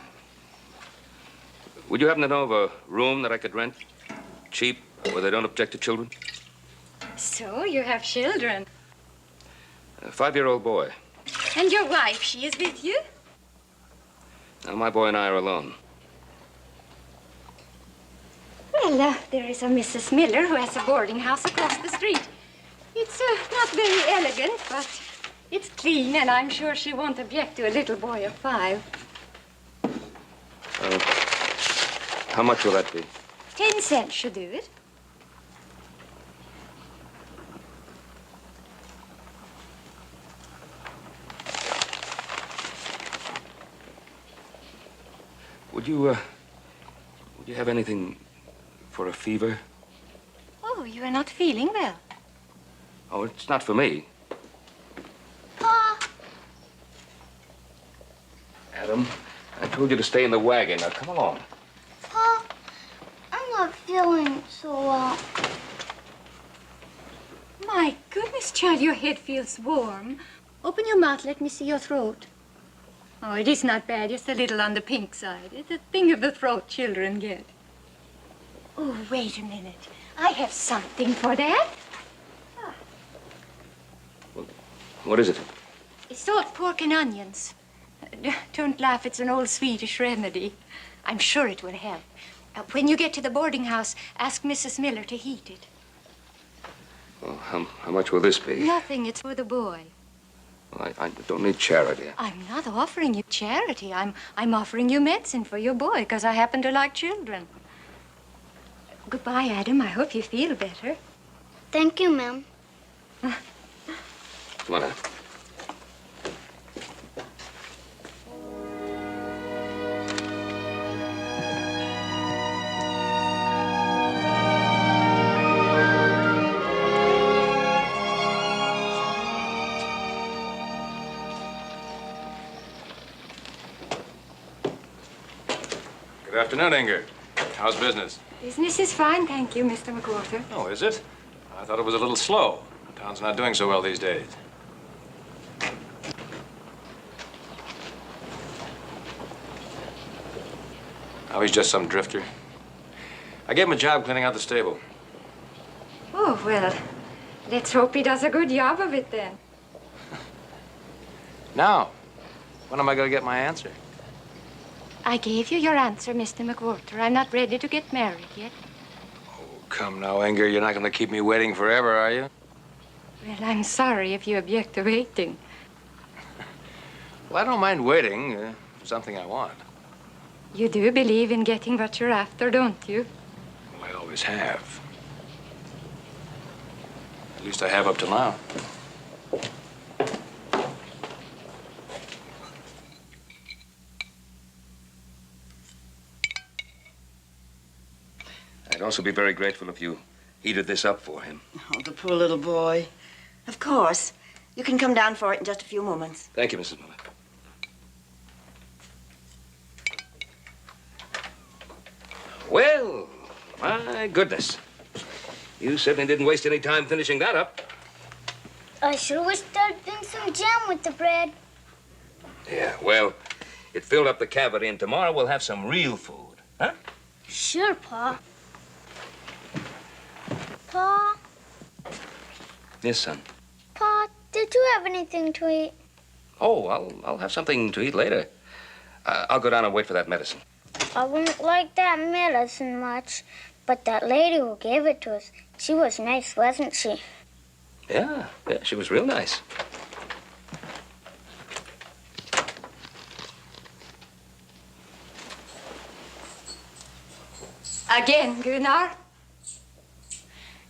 would you happen to know of a room that I could rent? Cheap, where they don't object to children? So, you have children. A 5-year-old boy. And your wife, she is with you? Now, my boy and I are alone. Well, there is a Mrs. Miller who has a boarding house across the street. It's not very elegant, but it's clean, and I'm sure she won't object to a little boy of 5. How much will that be? 10 cents should do it. Would you have anything for a fever? Oh, you are not feeling well. Oh, it's not for me. Pa! Adam, I told you to stay in the wagon. Now, come along. Pa, I'm not feeling so well. My goodness, child, your head feels warm. Open your mouth. Let me see your throat. Oh, it is not bad. Just a little on the pink side. It's a thing of the throat children get. Oh, wait a minute. I have something for that. What is it? It's salt pork and onions. Don't laugh. It's an old Swedish remedy. I'm sure it will help. When you get to the boarding house, ask Mrs. Miller to heat it. Well, how much will this be? Nothing. It's for the boy. Well, I don't need charity. I'm not offering you charity. I'm offering you medicine for your boy because I happen to like children. Goodbye, Adam. I hope you feel better. Thank you, ma'am. Come on, Adam. Good afternoon, Inger. How's business? Business is fine, thank you, Mr. McWhorter. Oh, is it? I thought it was a little slow. The town's not doing so well these days. Oh, he's just some drifter. I gave him a job cleaning out the stable. Oh, well, let's hope he does a good job of it then. Now, when am I going to get my answer? I gave you your answer, Mr. McWhorter. I'm not ready to get married yet. Oh, come now, Inger. You're not going to keep me waiting forever, are you? Well, I'm sorry if you object to waiting. Well, I don't mind waiting for something I want. You do believe in getting what you're after, don't you? Well, I always have. At least I have up till now. I'd also be very grateful if you heated this up for him. Oh, the poor little boy. Of course. You can come down for it in just a few moments. Thank you, Mrs. Miller. Well, my goodness. You certainly didn't waste any time finishing that up. I sure wish there'd been some jam with the bread. Yeah, well, it filled up the cavity, and tomorrow we'll have some real food, huh? Sure, Pa. Pa? Yes, son. Pa, did you have anything to eat? Oh, I'll have something to eat later. I'll go down and wait for that medicine. I wouldn't like that medicine much, but that lady who gave it to us, she was nice, wasn't she? Yeah, she was real nice. Again, Gunnar.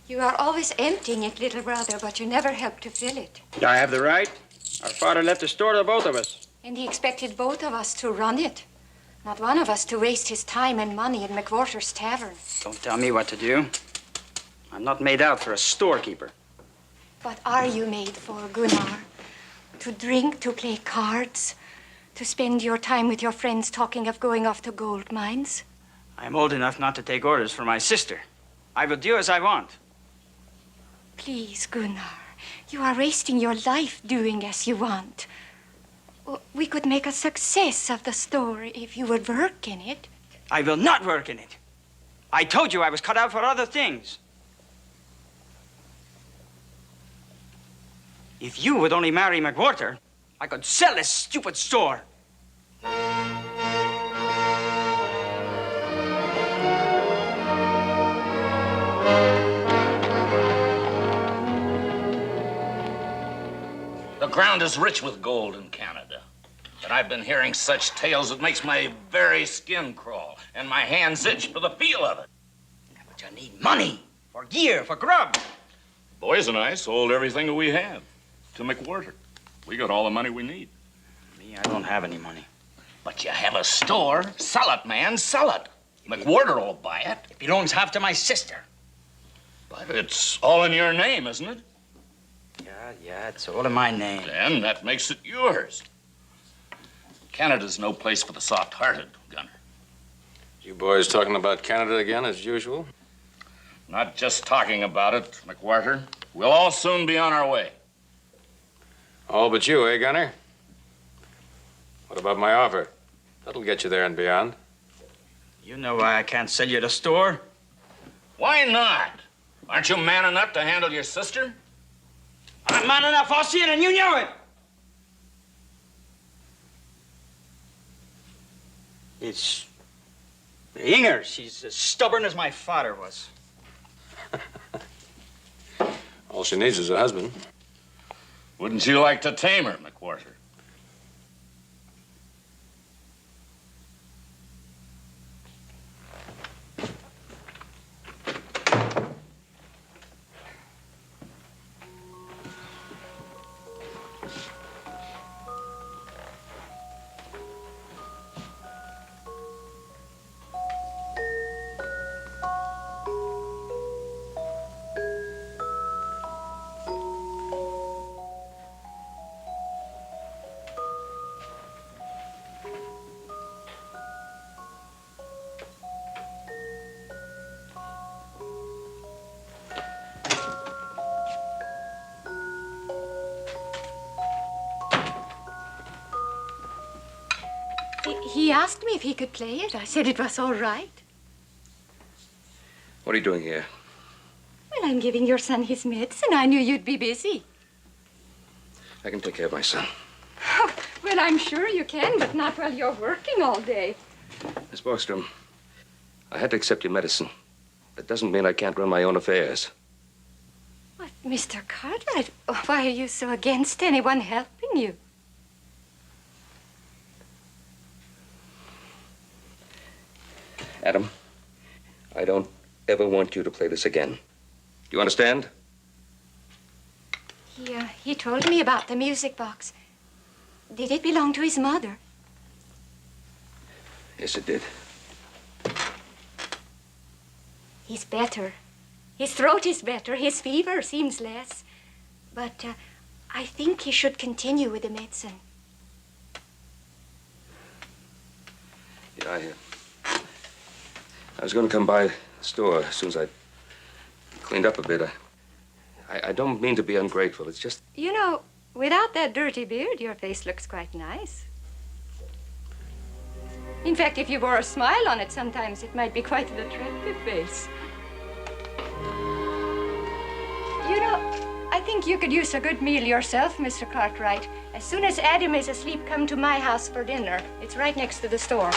You are always emptying it, little brother, but you never help to fill it. I have the right. Our father left the store to both of us. And he expected both of us to run it. Not one of us to waste his time and money at McWhorter's tavern. Don't tell me what to do. I'm not made out for a storekeeper. What are you made for, Gunnar? To drink, to play cards, to spend your time with your friends talking of going off to gold mines? I'm old enough not to take orders from my sister. I will do as I want. Please, Gunnar, you are wasting your life doing as you want. We could make a success of the store if you would work in it. I will not work in it. I told you I was cut out for other things. If you would only marry McWhorter, I could sell this stupid store. The ground is rich with gold in Canada. And I've been hearing such tales it makes my very skin crawl and my hands itch for the feel of it. But you need money for gear, for grub. Boys and I sold everything that we had to McWhorter. We got all the money we need. Me, I don't have any money. But you have a store. Sell it, man, sell it. McWhorter will buy it. It belongs half to my sister. But it's all in your name, isn't it? Yeah, it's all in my name. Then that makes it yours. Canada's no place for the soft-hearted, Gunner. You boys talking about Canada again, as usual? Not just talking about it, McWhorter. We'll all soon be on our way. All but you, eh, Gunner? What about my offer? That'll get you there and beyond. You know why I can't sell you the store? Why not? Aren't you man enough to handle your sister? I'm man enough, Ossian, and you know it. It's Inger. She's as stubborn as my father was. All she needs is a husband. Wouldn't you like to tame her, McWhorter? He asked me if he could play it. I said it was all right. What are you doing here? Well, I'm giving your son his medicine. I knew you'd be busy. I can take care of my son. Well, I'm sure you can, but not while you're working all day. Miss Borgstrom, I had to accept your medicine. That doesn't mean I can't run my own affairs. What, Mr. Cartwright, why are you so against anyone helping you? Adam, I don't ever want you to play this again. Do you understand? He told me about the music box. Did it belong to his mother? Yes, it did. He's better. His throat is better. His fever seems less. But I think he should continue with the medicine. Yeah, I was going to come by the store as soon as I cleaned up a bit. I don't mean to be ungrateful. It's just... You know, without that dirty beard, your face looks quite nice. In fact, if you wore a smile on it sometimes, it might be quite an attractive face. You know, I think you could use a good meal yourself, Mr. Cartwright. As soon as Adam is asleep, come to my house for dinner. It's right next to the store.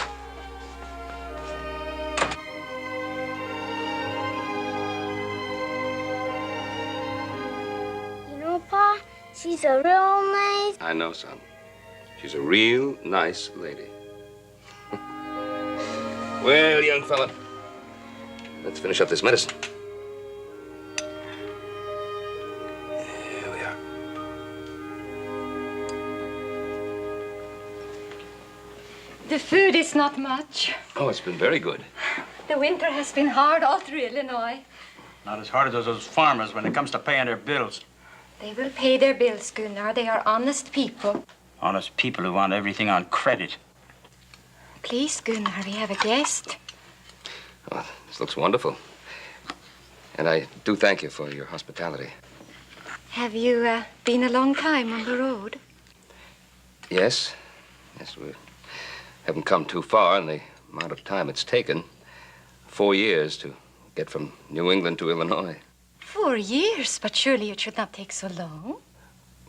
You know, Pa, she's a real nice... I know, son. She's a real nice lady. Well, young fella, let's finish up this medicine. Here we are. The food is not much. Oh, it's been very good. The winter has been hard all through Illinois. Not as hard as those farmers when it comes to paying their bills. They will pay their bills, Gunnar. They are honest people. Honest people who want everything on credit. Please, Gunnar, we have a guest. Oh, this looks wonderful. And I do thank you for your hospitality. Have you been a long time on the road? Yes. Yes, we haven't come too far in the amount of time it's taken. 4 years to get from New England to Illinois. 4 years, but surely it should not take so long.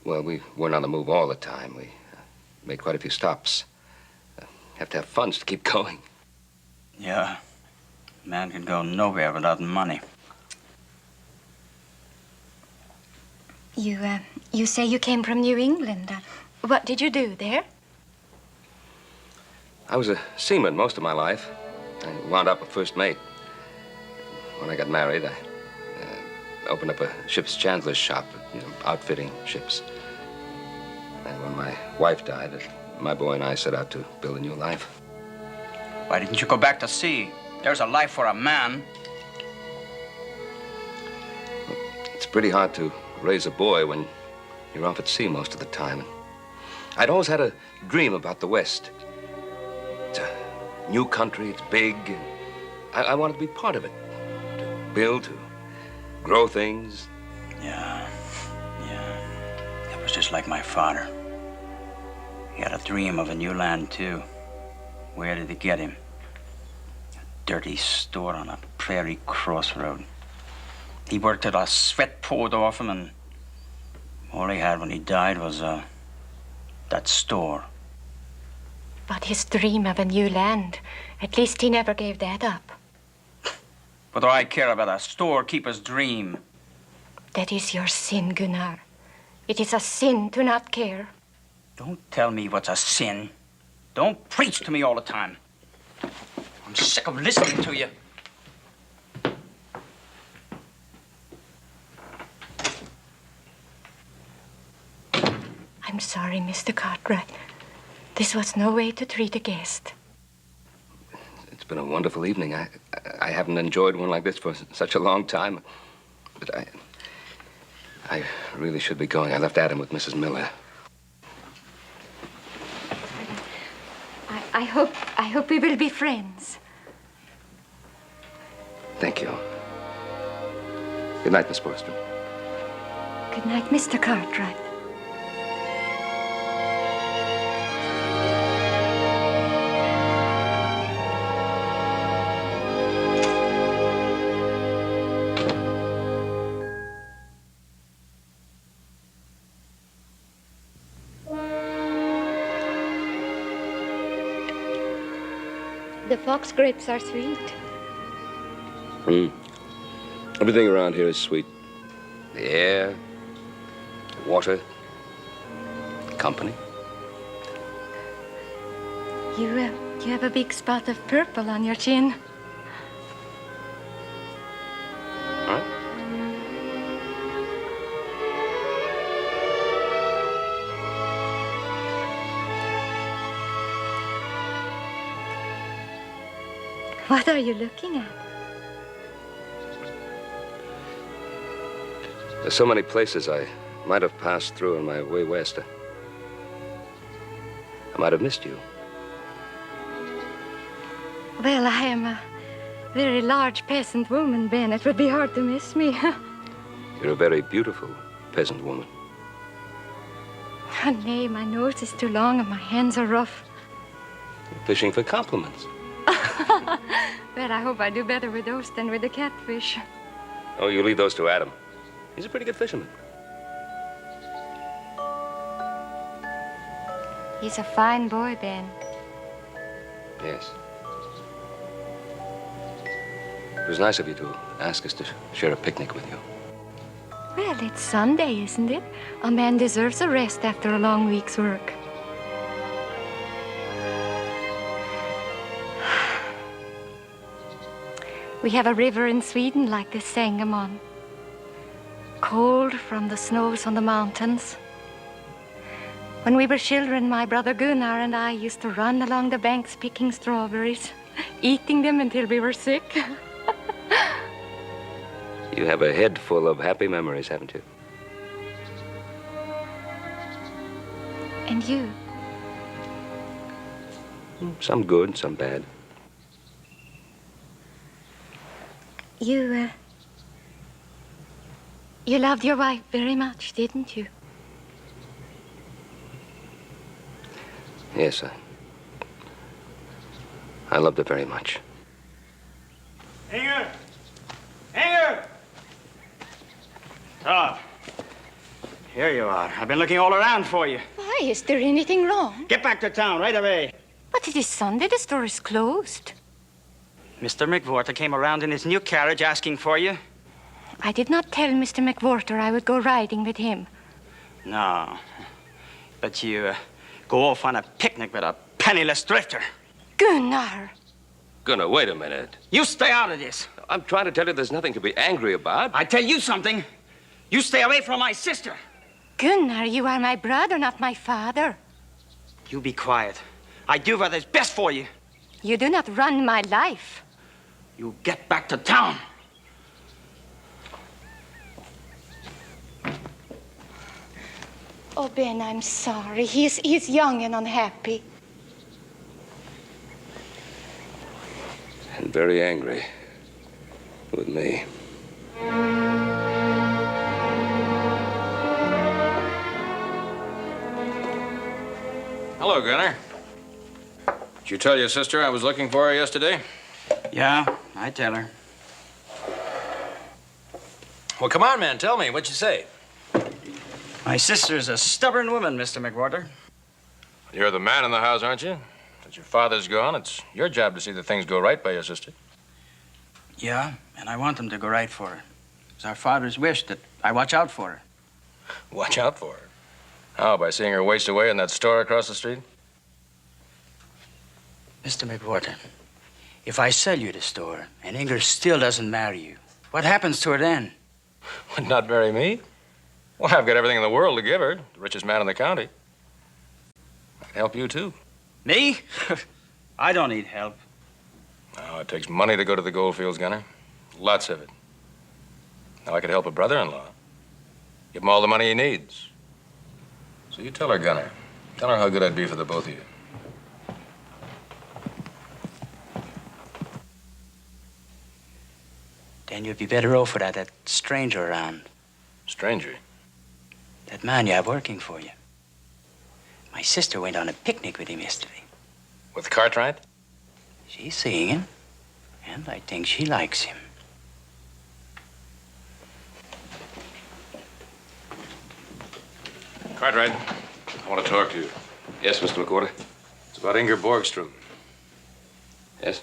Well, we weren't on the move all the time. We made quite a few stops. Have to have funds to keep going. Yeah. Man can go nowhere without money. You say you came from New England. What did you do there? I was a seaman most of my life. I wound up a first mate. When I got married, I opened up a ship's chandler's shop, outfitting ships. And when my wife died, my boy and I set out to build a new life. Why didn't you go back to sea? There's a life for a man. It's pretty hard to raise a boy when you're off at sea most of the time. I'd always had a dream about the West. It's a new country, it's big. I wanted to be part of it. To build, to grow things. Yeah. It was just like my father. He had a dream of a new land, too. Where did it get him? A dirty store on a prairie crossroad. He worked till the sweat poured off him, and all he had when he died was that store. But his dream of a new land, at least he never gave that up. What do I care about a storekeeper's dream? That is your sin, Gunnar. It is a sin to not care. Don't tell me what's a sin. Don't preach to me all the time. I'm sick of listening to you. I'm sorry, Mr. Cartwright. This was no way to treat a guest. It's been a wonderful evening. I haven't enjoyed one like this for such a long time. But I really should be going. I left Adam with Mrs. Miller. I hope we will be friends. Thank you. Good night, Miss Borston. Good night, Mr. Cartwright. The fox grapes are sweet. Everything around here is sweet. The air, the water, company. You have a big spot of purple on your chin. Huh? What are you looking at? There's so many places I might have passed through on my way west. I might have missed you. Well, I am a very large peasant woman, Ben. It would be hard to miss me. You're a very beautiful peasant woman. Oh, nay, my nose is too long and my hands are rough. You're fishing for compliments. Well, I hope I do better with those than with the catfish. Oh, you leave those to Adam. He's a pretty good fisherman. He's a fine boy, Ben. Yes. It was nice of you to ask us to share a picnic with you. Well, it's Sunday, isn't it? A man deserves a rest after a long week's work. We have a river in Sweden like the Sangamon. Cold from the snows on the mountains. When we were children, my brother Gunnar and I used to run along the banks picking strawberries, eating them until we were sick. You have a head full of happy memories, haven't you? And you? Some good, some bad. You loved your wife very much, didn't you? Yes, I loved her very much. Hanger! Hanger! Todd. Here you are. I've been looking all around for you. Why, is there anything wrong? Get back to town right away. But it is Sunday. The store is closed. Mr. McWhorter came around in his new carriage asking for you. I did not tell Mr. McWhorter I would go riding with him. No. But you go off on a picnic with a penniless drifter. Gunnar! Gunnar, wait a minute. You stay out of this. I'm trying to tell you there's nothing to be angry about. I tell you something. You stay away from my sister. Gunnar, you are my brother, not my father. You be quiet. I do what is best for you. You do not run my life. You get back to town. Oh, Ben, I'm sorry. He's young and unhappy. And very angry with me. Hello, Gunnar. Did you tell your sister I was looking for her yesterday? Yeah, I tell her. Well, come on, man. Tell me. What'd you say? My sister's a stubborn woman, Mr. McWhorter. You're the man in the house, aren't you? Since your father's gone, it's your job to see that things go right by your sister. Yeah, and I want them to go right for her. It's our father's wish that I watch out for her. Watch out for her. How, by seeing her waste away in that store across the street? Mr. McWhorter, if I sell you the store and Inger still doesn't marry you, what happens to her then? Would not marry me? Well, I've got everything in the world to give her. The richest man in the county. I'd help you, too. Me? I don't need help. Oh, it takes money to go to the gold fields, Gunnar. Lots of it. Now, I could help a brother-in-law. Give him all the money he needs. So you tell her, Gunnar. Tell her how good I'd be for the both of you. Then you'd be better off without that stranger around. Stranger? That man you have working for you. My sister went on a picnic with him yesterday. With Cartwright? She's seeing him, and I think she likes him. Cartwright, I want to talk to you. Yes, Mr. McWhorter. It's about Inger Borgstrom. Yes?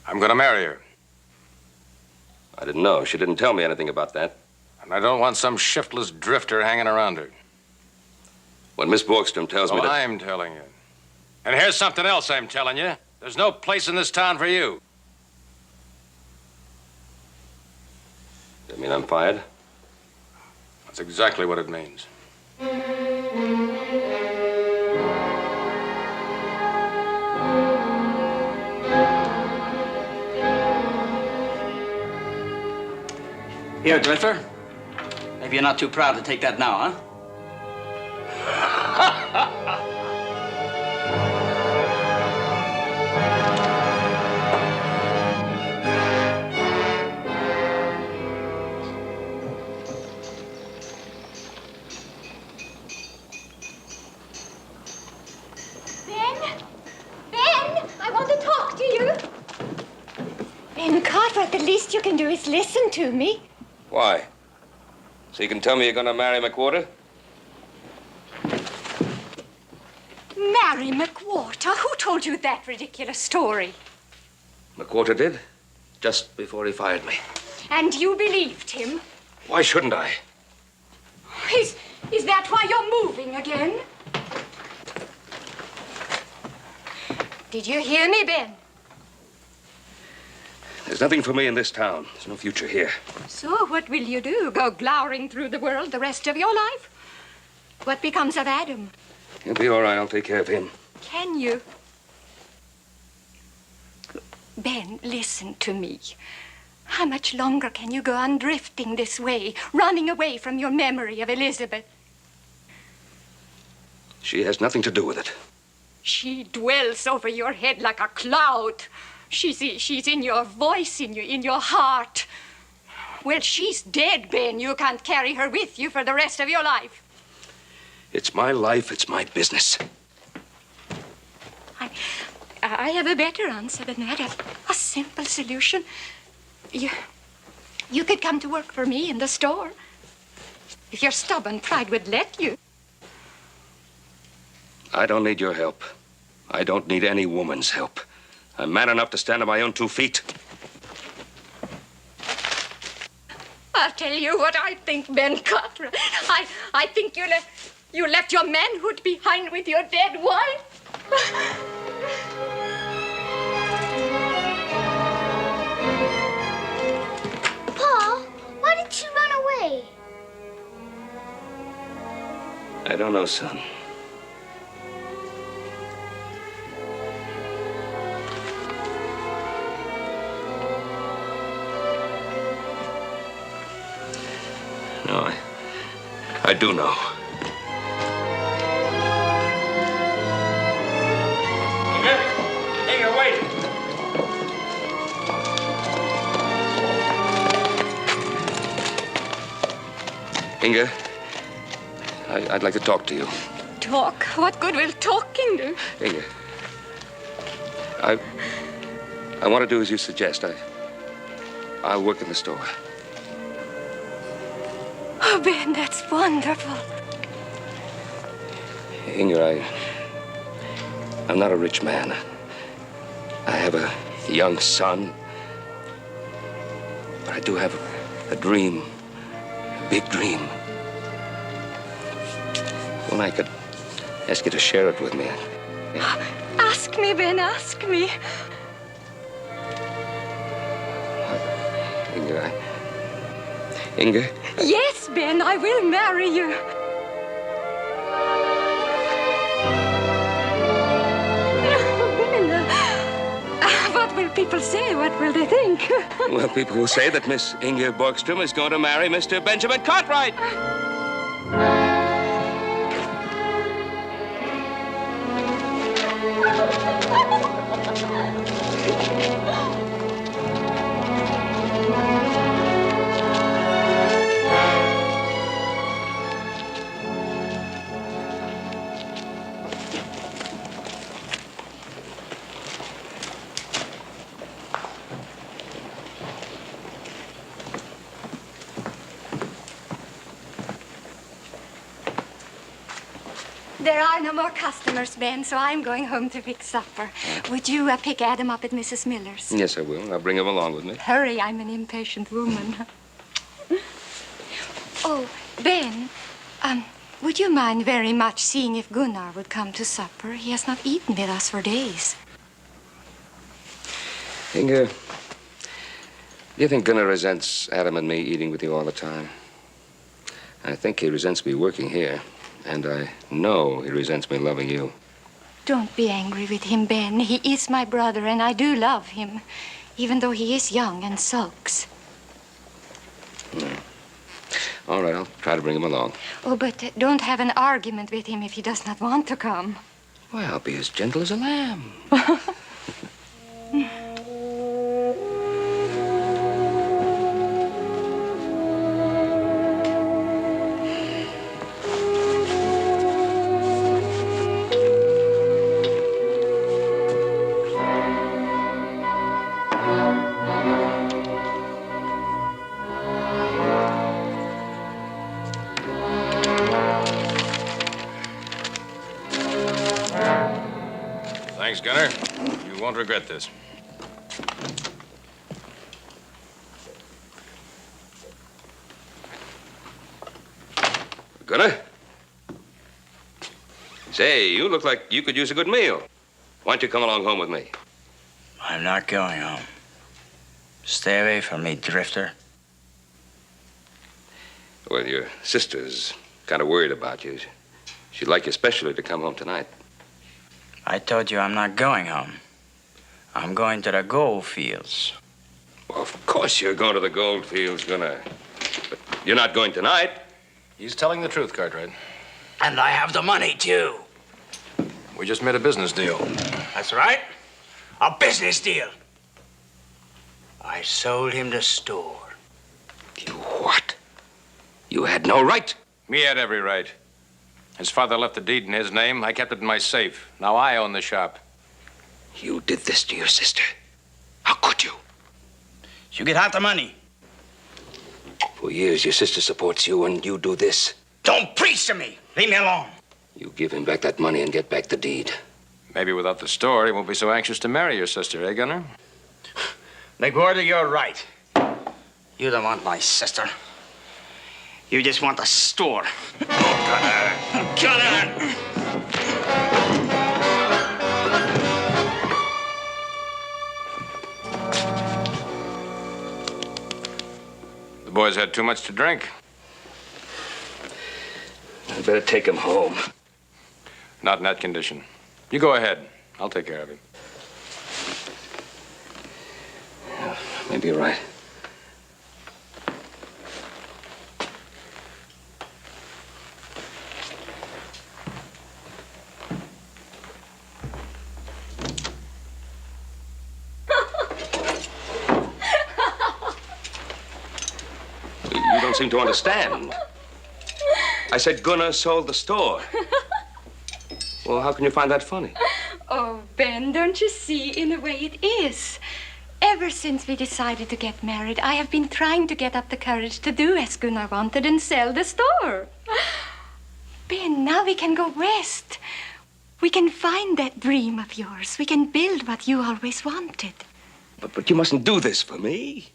I'm going to marry her. I didn't know. She didn't tell me anything about that. And I don't want some shiftless drifter hanging around her. When Miss Borgstrom tells me Well, to... I'm telling you. And here's something else I'm telling you. There's no place in this town for you. Does that mean I'm fired? That's exactly what it means. Here, drifter. Maybe you're not too proud to take that now, huh? Ben Cartwright, the least you can do is listen to me. Why? So you can tell me you're going to marry McWhorter? Marry McWhorter? Who told you that ridiculous story? McWhorter did, just before he fired me. And you believed him? Why shouldn't I? Is that why you're moving again? Did you hear me, Ben? There's nothing for me in this town. There's no future here. So what will you do? Go glowering through the world the rest of your life? What becomes of Adam? He'll be all right. I'll take care of him. Can you? Ben, listen to me. How much longer can you go on drifting this way, running away from your memory of Elizabeth? She has nothing to do with it. She dwells over your head like a cloud. She's in your voice, in your heart. Well, she's dead, Ben. You can't carry her with you for the rest of your life. It's my life. It's my business. I have a better answer than that. A simple solution. You could come to work for me in the store. If your stubborn pride would let you. I don't need your help. I don't need any woman's help. I'm man enough to stand on my own 2 feet. I'll tell you what I think, Ben Cartwright. I think you left your manhood behind with your dead wife. Pa, why did she run away? I don't know, son. No, I do know. Inga, wait. Inga, I'd like to talk to you. Talk? What good will talking do? Inga, I want to do as you suggest. I'll work in the store. Oh, Ben, that's wonderful. Inga, I'm not a rich man. I have a young son. But I do have a dream, a big dream. One I could ask you to share it with me. Ask me, Ben, ask me. Inga? Yes, Ben, I will marry you. What will people say? What will they think? Well, people will say that Miss Inga Borgstrom is going to marry Mr. Benjamin Cartwright. There are no more customers, Ben, so I'm going home to fix supper. Would you pick Adam up at Mrs. Miller's? Yes, I will. I'll bring him along with me. Hurry, I'm an impatient woman. Oh, Ben, would you mind very much seeing if Gunnar would come to supper? He has not eaten with us for days. Inga, do you think Gunnar resents Adam and me eating with you all the time? I think he resents me working here. And I know he resents me loving you. Don't be angry with him, Ben. He is my brother, and I do love him, even though he is young and sulks. All right, I'll try to bring him along. Oh, but don't have an argument with him if he does not want to come. Why, I'll be as gentle as a lamb. Thanks, Gunner. You won't regret this. Gunner? Say, you look like you could use a good meal. Why don't you come along home with me? I'm not going home. Stay away from me, drifter. Well, your sister's kind of worried about you. She'd like you especially to come home tonight. I told you I'm not going home. I'm going to the gold fields. Well, of course you're going to the gold fields, Gunner. But you're not going tonight. He's telling the truth, Cartwright. And I have the money, too. We just made a business deal. That's right. A business deal. I sold him the store. You what? You had no right. Me had every right. His father left the deed in his name. I kept it in my safe. Now I own the shop. You did this to your sister. How could you? You get half the money. For years, your sister supports you, and you do this. Don't preach to me. Leave me alone. You give him back that money and get back the deed. Maybe without the store, he won't be so anxious to marry your sister, eh, Gunner? McGordy, you're right. You don't want my sister. You just want the store. Gunner! Gunner! The boy's had too much to drink. I'd better take him home. Not in that condition. You go ahead. I'll take care of him. Yeah, maybe you're right. You don't seem to understand. I said Gunnar sold the store. Well, how can you find that funny? Oh, Ben, don't you see, in a way it is. Ever since we decided to get married, I have been trying to get up the courage to do as Gunnar wanted and sell the store. Ben, now we can go west. We can find that dream of yours. We can build what you always wanted. But you mustn't do this for me.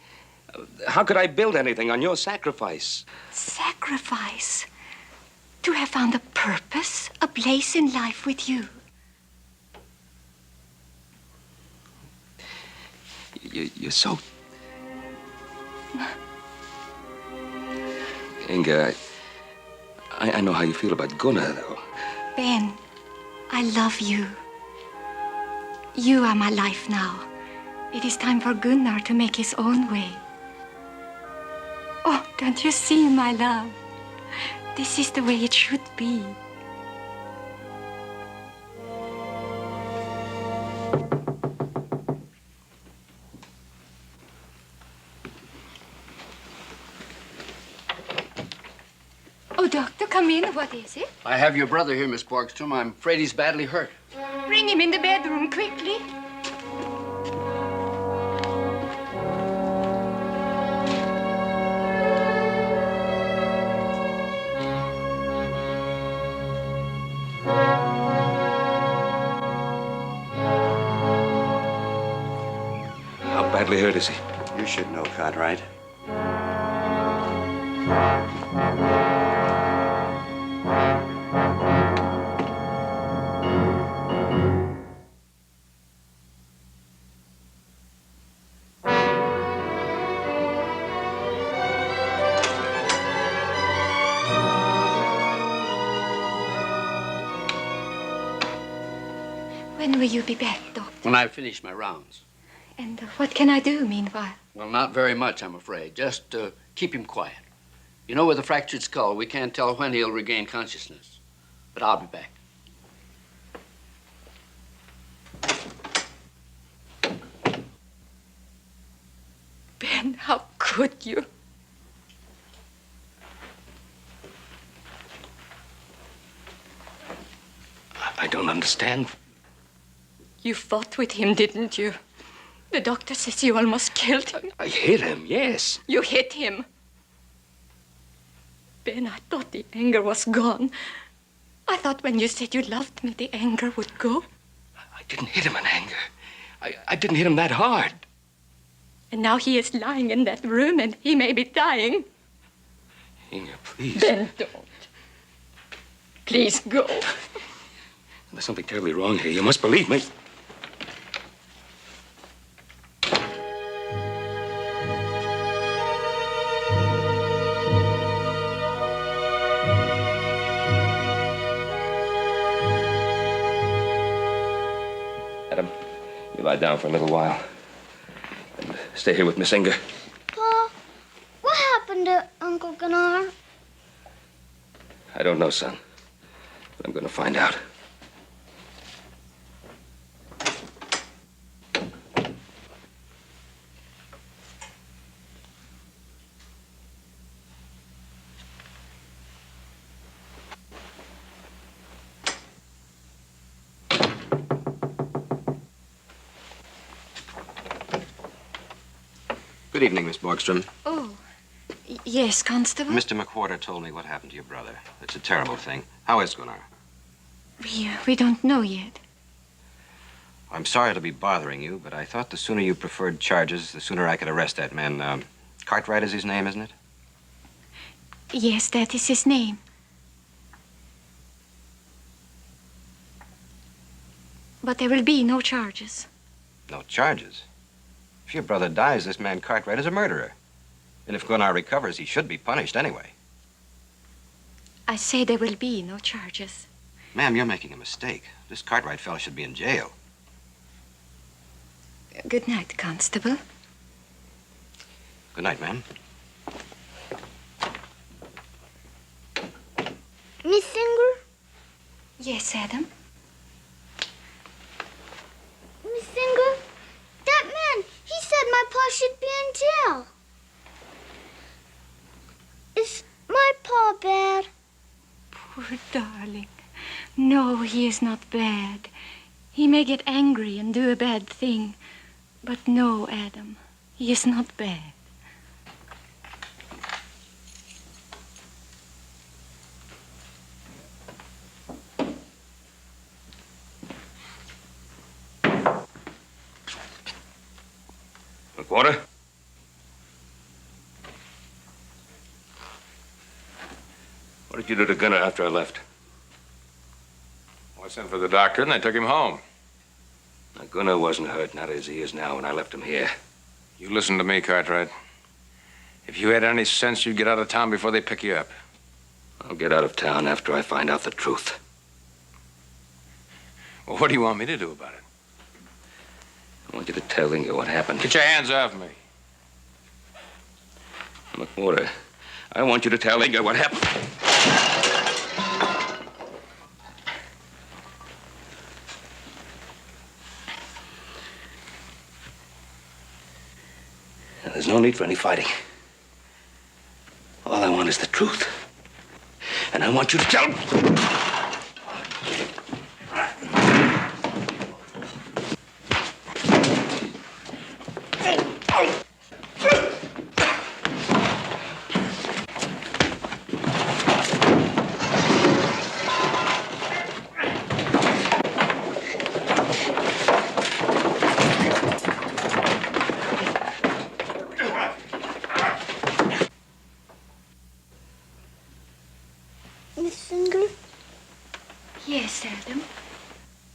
How could I build anything on your sacrifice? Sacrifice? To have found a purpose, a place in life with you. You're so... Inga, I know how you feel about Gunnar, though. Ben, I love you. You are my life now. It is time for Gunnar to make his own way. Oh, don't you see, my love? This is the way it should be. Oh, doctor, come in. What is it? I have your brother here, Miss Borgstrom. I'm afraid he's badly hurt. Bring him in the bedroom, quickly. How badly hurt is he? You should know, Cartwright. When will you be back, doctor? When I finish my rounds. And what can I do meanwhile? Well, not very much, I'm afraid. Just keep him quiet. You know, with a fractured skull, we can't tell when he'll regain consciousness. But I'll be back. Ben, how could you? I don't understand. You fought with him, didn't you? The doctor says you almost killed him. I hit him, yes. You hit him. Ben, I thought the anger was gone. I thought when you said you loved me, the anger would go. I didn't hit him in anger. I didn't hit him that hard. And now he is lying in that room and he may be dying. Inga, please. Ben, don't. Please go. There's something terribly wrong here. You must believe me. Adam, you lie down for a little while. And stay here with Miss Inga. Pa, what happened to Uncle Gunnar? I don't know, son. But I'm going to find out. Good evening, Miss Borgstrom. Oh, yes, Constable. Mr. McWhorter told me what happened to your brother. It's a terrible thing. How is Gunnar? We don't know yet. I'm sorry to be bothering you, but I thought the sooner you preferred charges, the sooner I could arrest that man. Cartwright is his name, isn't it? Yes, that is his name. But there will be no charges. No charges? If your brother dies, this man Cartwright is a murderer. And if Gunnar recovers, he should be punished anyway. I say there will be no charges. Ma'am, you're making a mistake. This Cartwright fellow should be in jail. Good night, Constable. Good night, ma'am. Miss Singer? Yes, Adam? Miss Singer? That man, he said my pa should be in jail. Is my pa bad? Poor darling. No, he is not bad. He may get angry and do a bad thing. But no, Adam, he is not bad. McWhorter? What did you do to Gunnar after I left? I sent for the doctor and they took him home. Now, Gunnar wasn't hurt, not as he is now when I left him here. You listen to me, Cartwright. If you had any sense, you'd get out of town before they pick you up. I'll get out of town after I find out the truth. Well, what do you want me to do about it? I want you to tell Inga what happened. Get your hands off me. McWhorter, I want you to tell Inga what happened. There's no need for any fighting. All I want is the truth. And I want you to tell him. Miss Singer? Yes, Adam.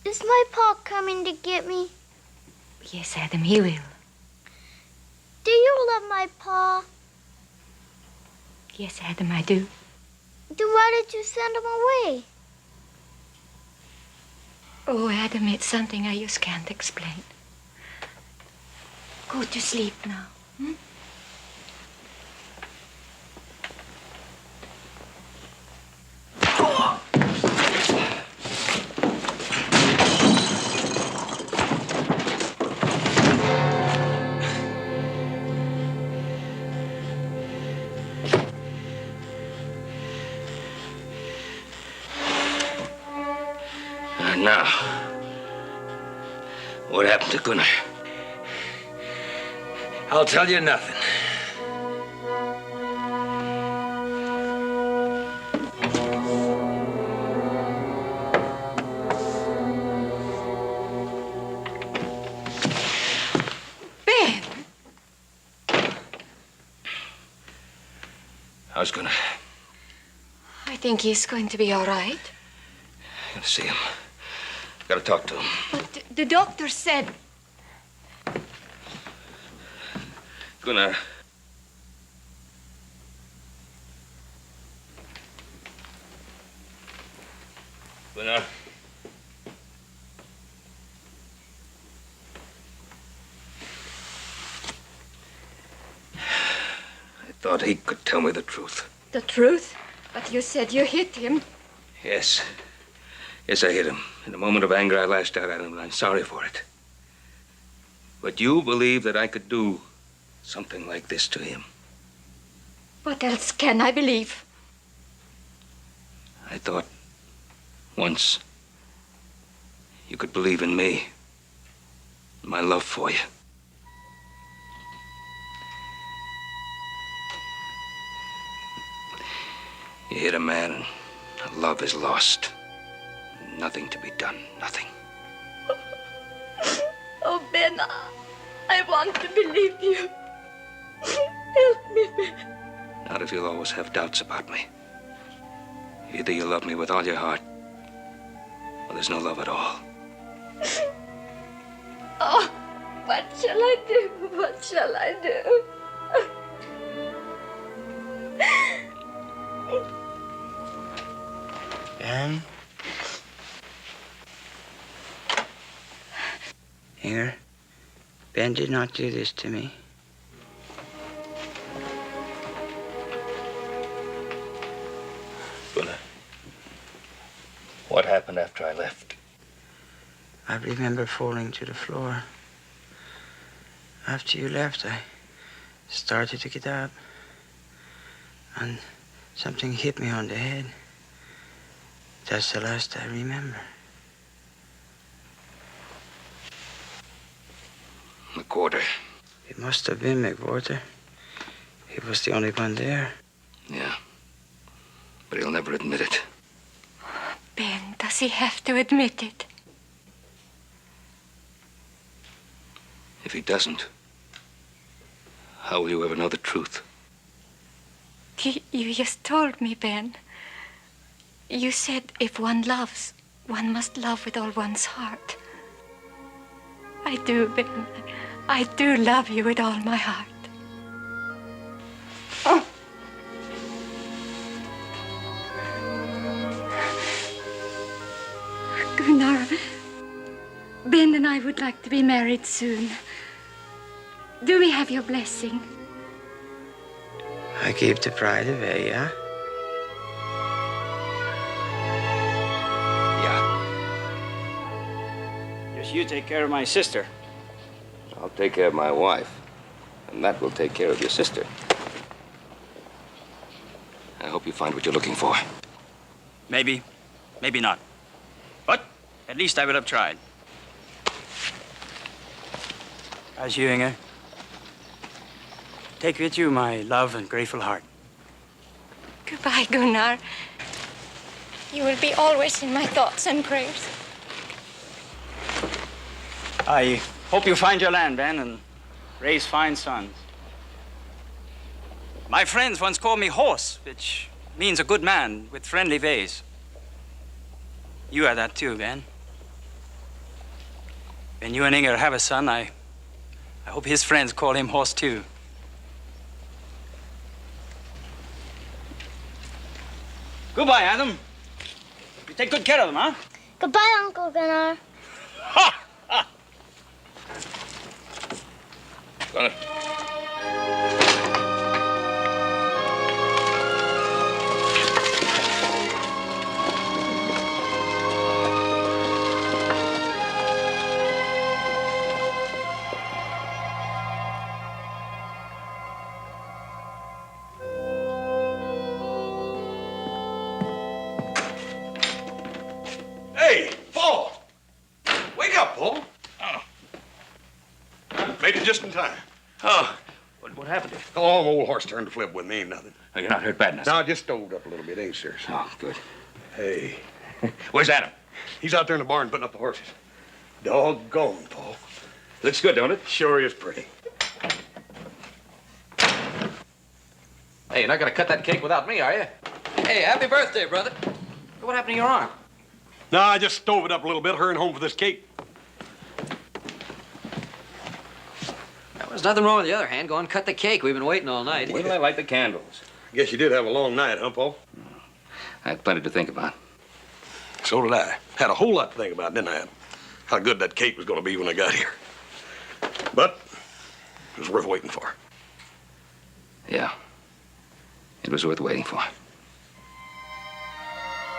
Is my pa coming to get me? Yes, Adam, he will. Do you love my pa? Yes, Adam, I do. Then why did you send him away? Oh, Adam, it's something I just can't explain. Go to sleep now. Hmm? Now, what happened to Gunnar? I'll tell you nothing. Ben! How's Gunnar? I think he's going to be all right. I gotta see him. Gotta talk to him. But the doctor said... Gunnar. Gunnar. I thought he could tell me the truth. The truth? But you said you hit him. Yes. Yes, I hit him. In a moment of anger, I lashed out at him, and I'm sorry for it. But you believe that I could do something like this to him? What else can I believe? I thought once you could believe in me, my love for you. You hit a man and love is lost. Nothing to be done, nothing. Oh, Ben, I want to believe you. Help me, Ben. Not if you'll always have doubts about me. Either you love me with all your heart, or there's no love at all. Oh, what shall I do? What shall I do? Ben? Here, Ben did not do this to me. Gunnar, what happened after I left? I remember falling to the floor. After you left, I started to get up, and something hit me on the head. That's the last I remember. McWhorter. It must have been McWhorter. He was the only one there. Yeah. But he'll never admit it. Ben, does he have to admit it? If he doesn't, how will you ever know the truth? You just told me, Ben. You said if one loves, one must love with all one's heart. I do, Ben. I do love you with all my heart. Oh. Gunnar, Ben and I would like to be married soon. Do we have your blessing? I gave the bride away, yeah? Just you take care of my sister. I'll take care of my wife, and that will take care of your sister. I hope you find what you're looking for. Maybe, maybe not. But at least I will have tried. As you, Inge, take with you my love and grateful heart. Goodbye, Gunnar. You will be always in my thoughts and prayers. I hope you find your land, Ben, and raise fine sons. My friends once called me horse, which means a good man with friendly ways. You are that too, Ben. When you and Inger have a son, I hope his friends call him horse too. Goodbye, Adam. You take good care of them, huh? Goodbye, Uncle Gunnar. Gunnar. Hey, Paul! just in time. Oh, what happened? Oh, my old horse turned to flip with me. Ain't nothing. Oh, you're not hurt bad enough. No, I just stoved up a little bit. Ain't serious. Oh, good. Hey. Where's Adam? He's out there in the barn putting up the horses. Doggone, Paul. Looks good, don't it? Sure is pretty. Hey, you're not gonna cut that cake without me, are you? Hey, happy birthday, brother. What happened to your arm? No, I just stove it up a little bit, hurrying home for this cake. There's nothing wrong with the other hand. Go and cut the cake. We've been waiting all night. Wait till I light the candles. Guess you did have a long night, huh, Paul? I had plenty to think about. So did I. Had a whole lot to think about, didn't I? How good that cake was going to be when I got here. But it was worth waiting for. Yeah. It was worth waiting for.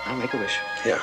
I'll make a wish. Yeah.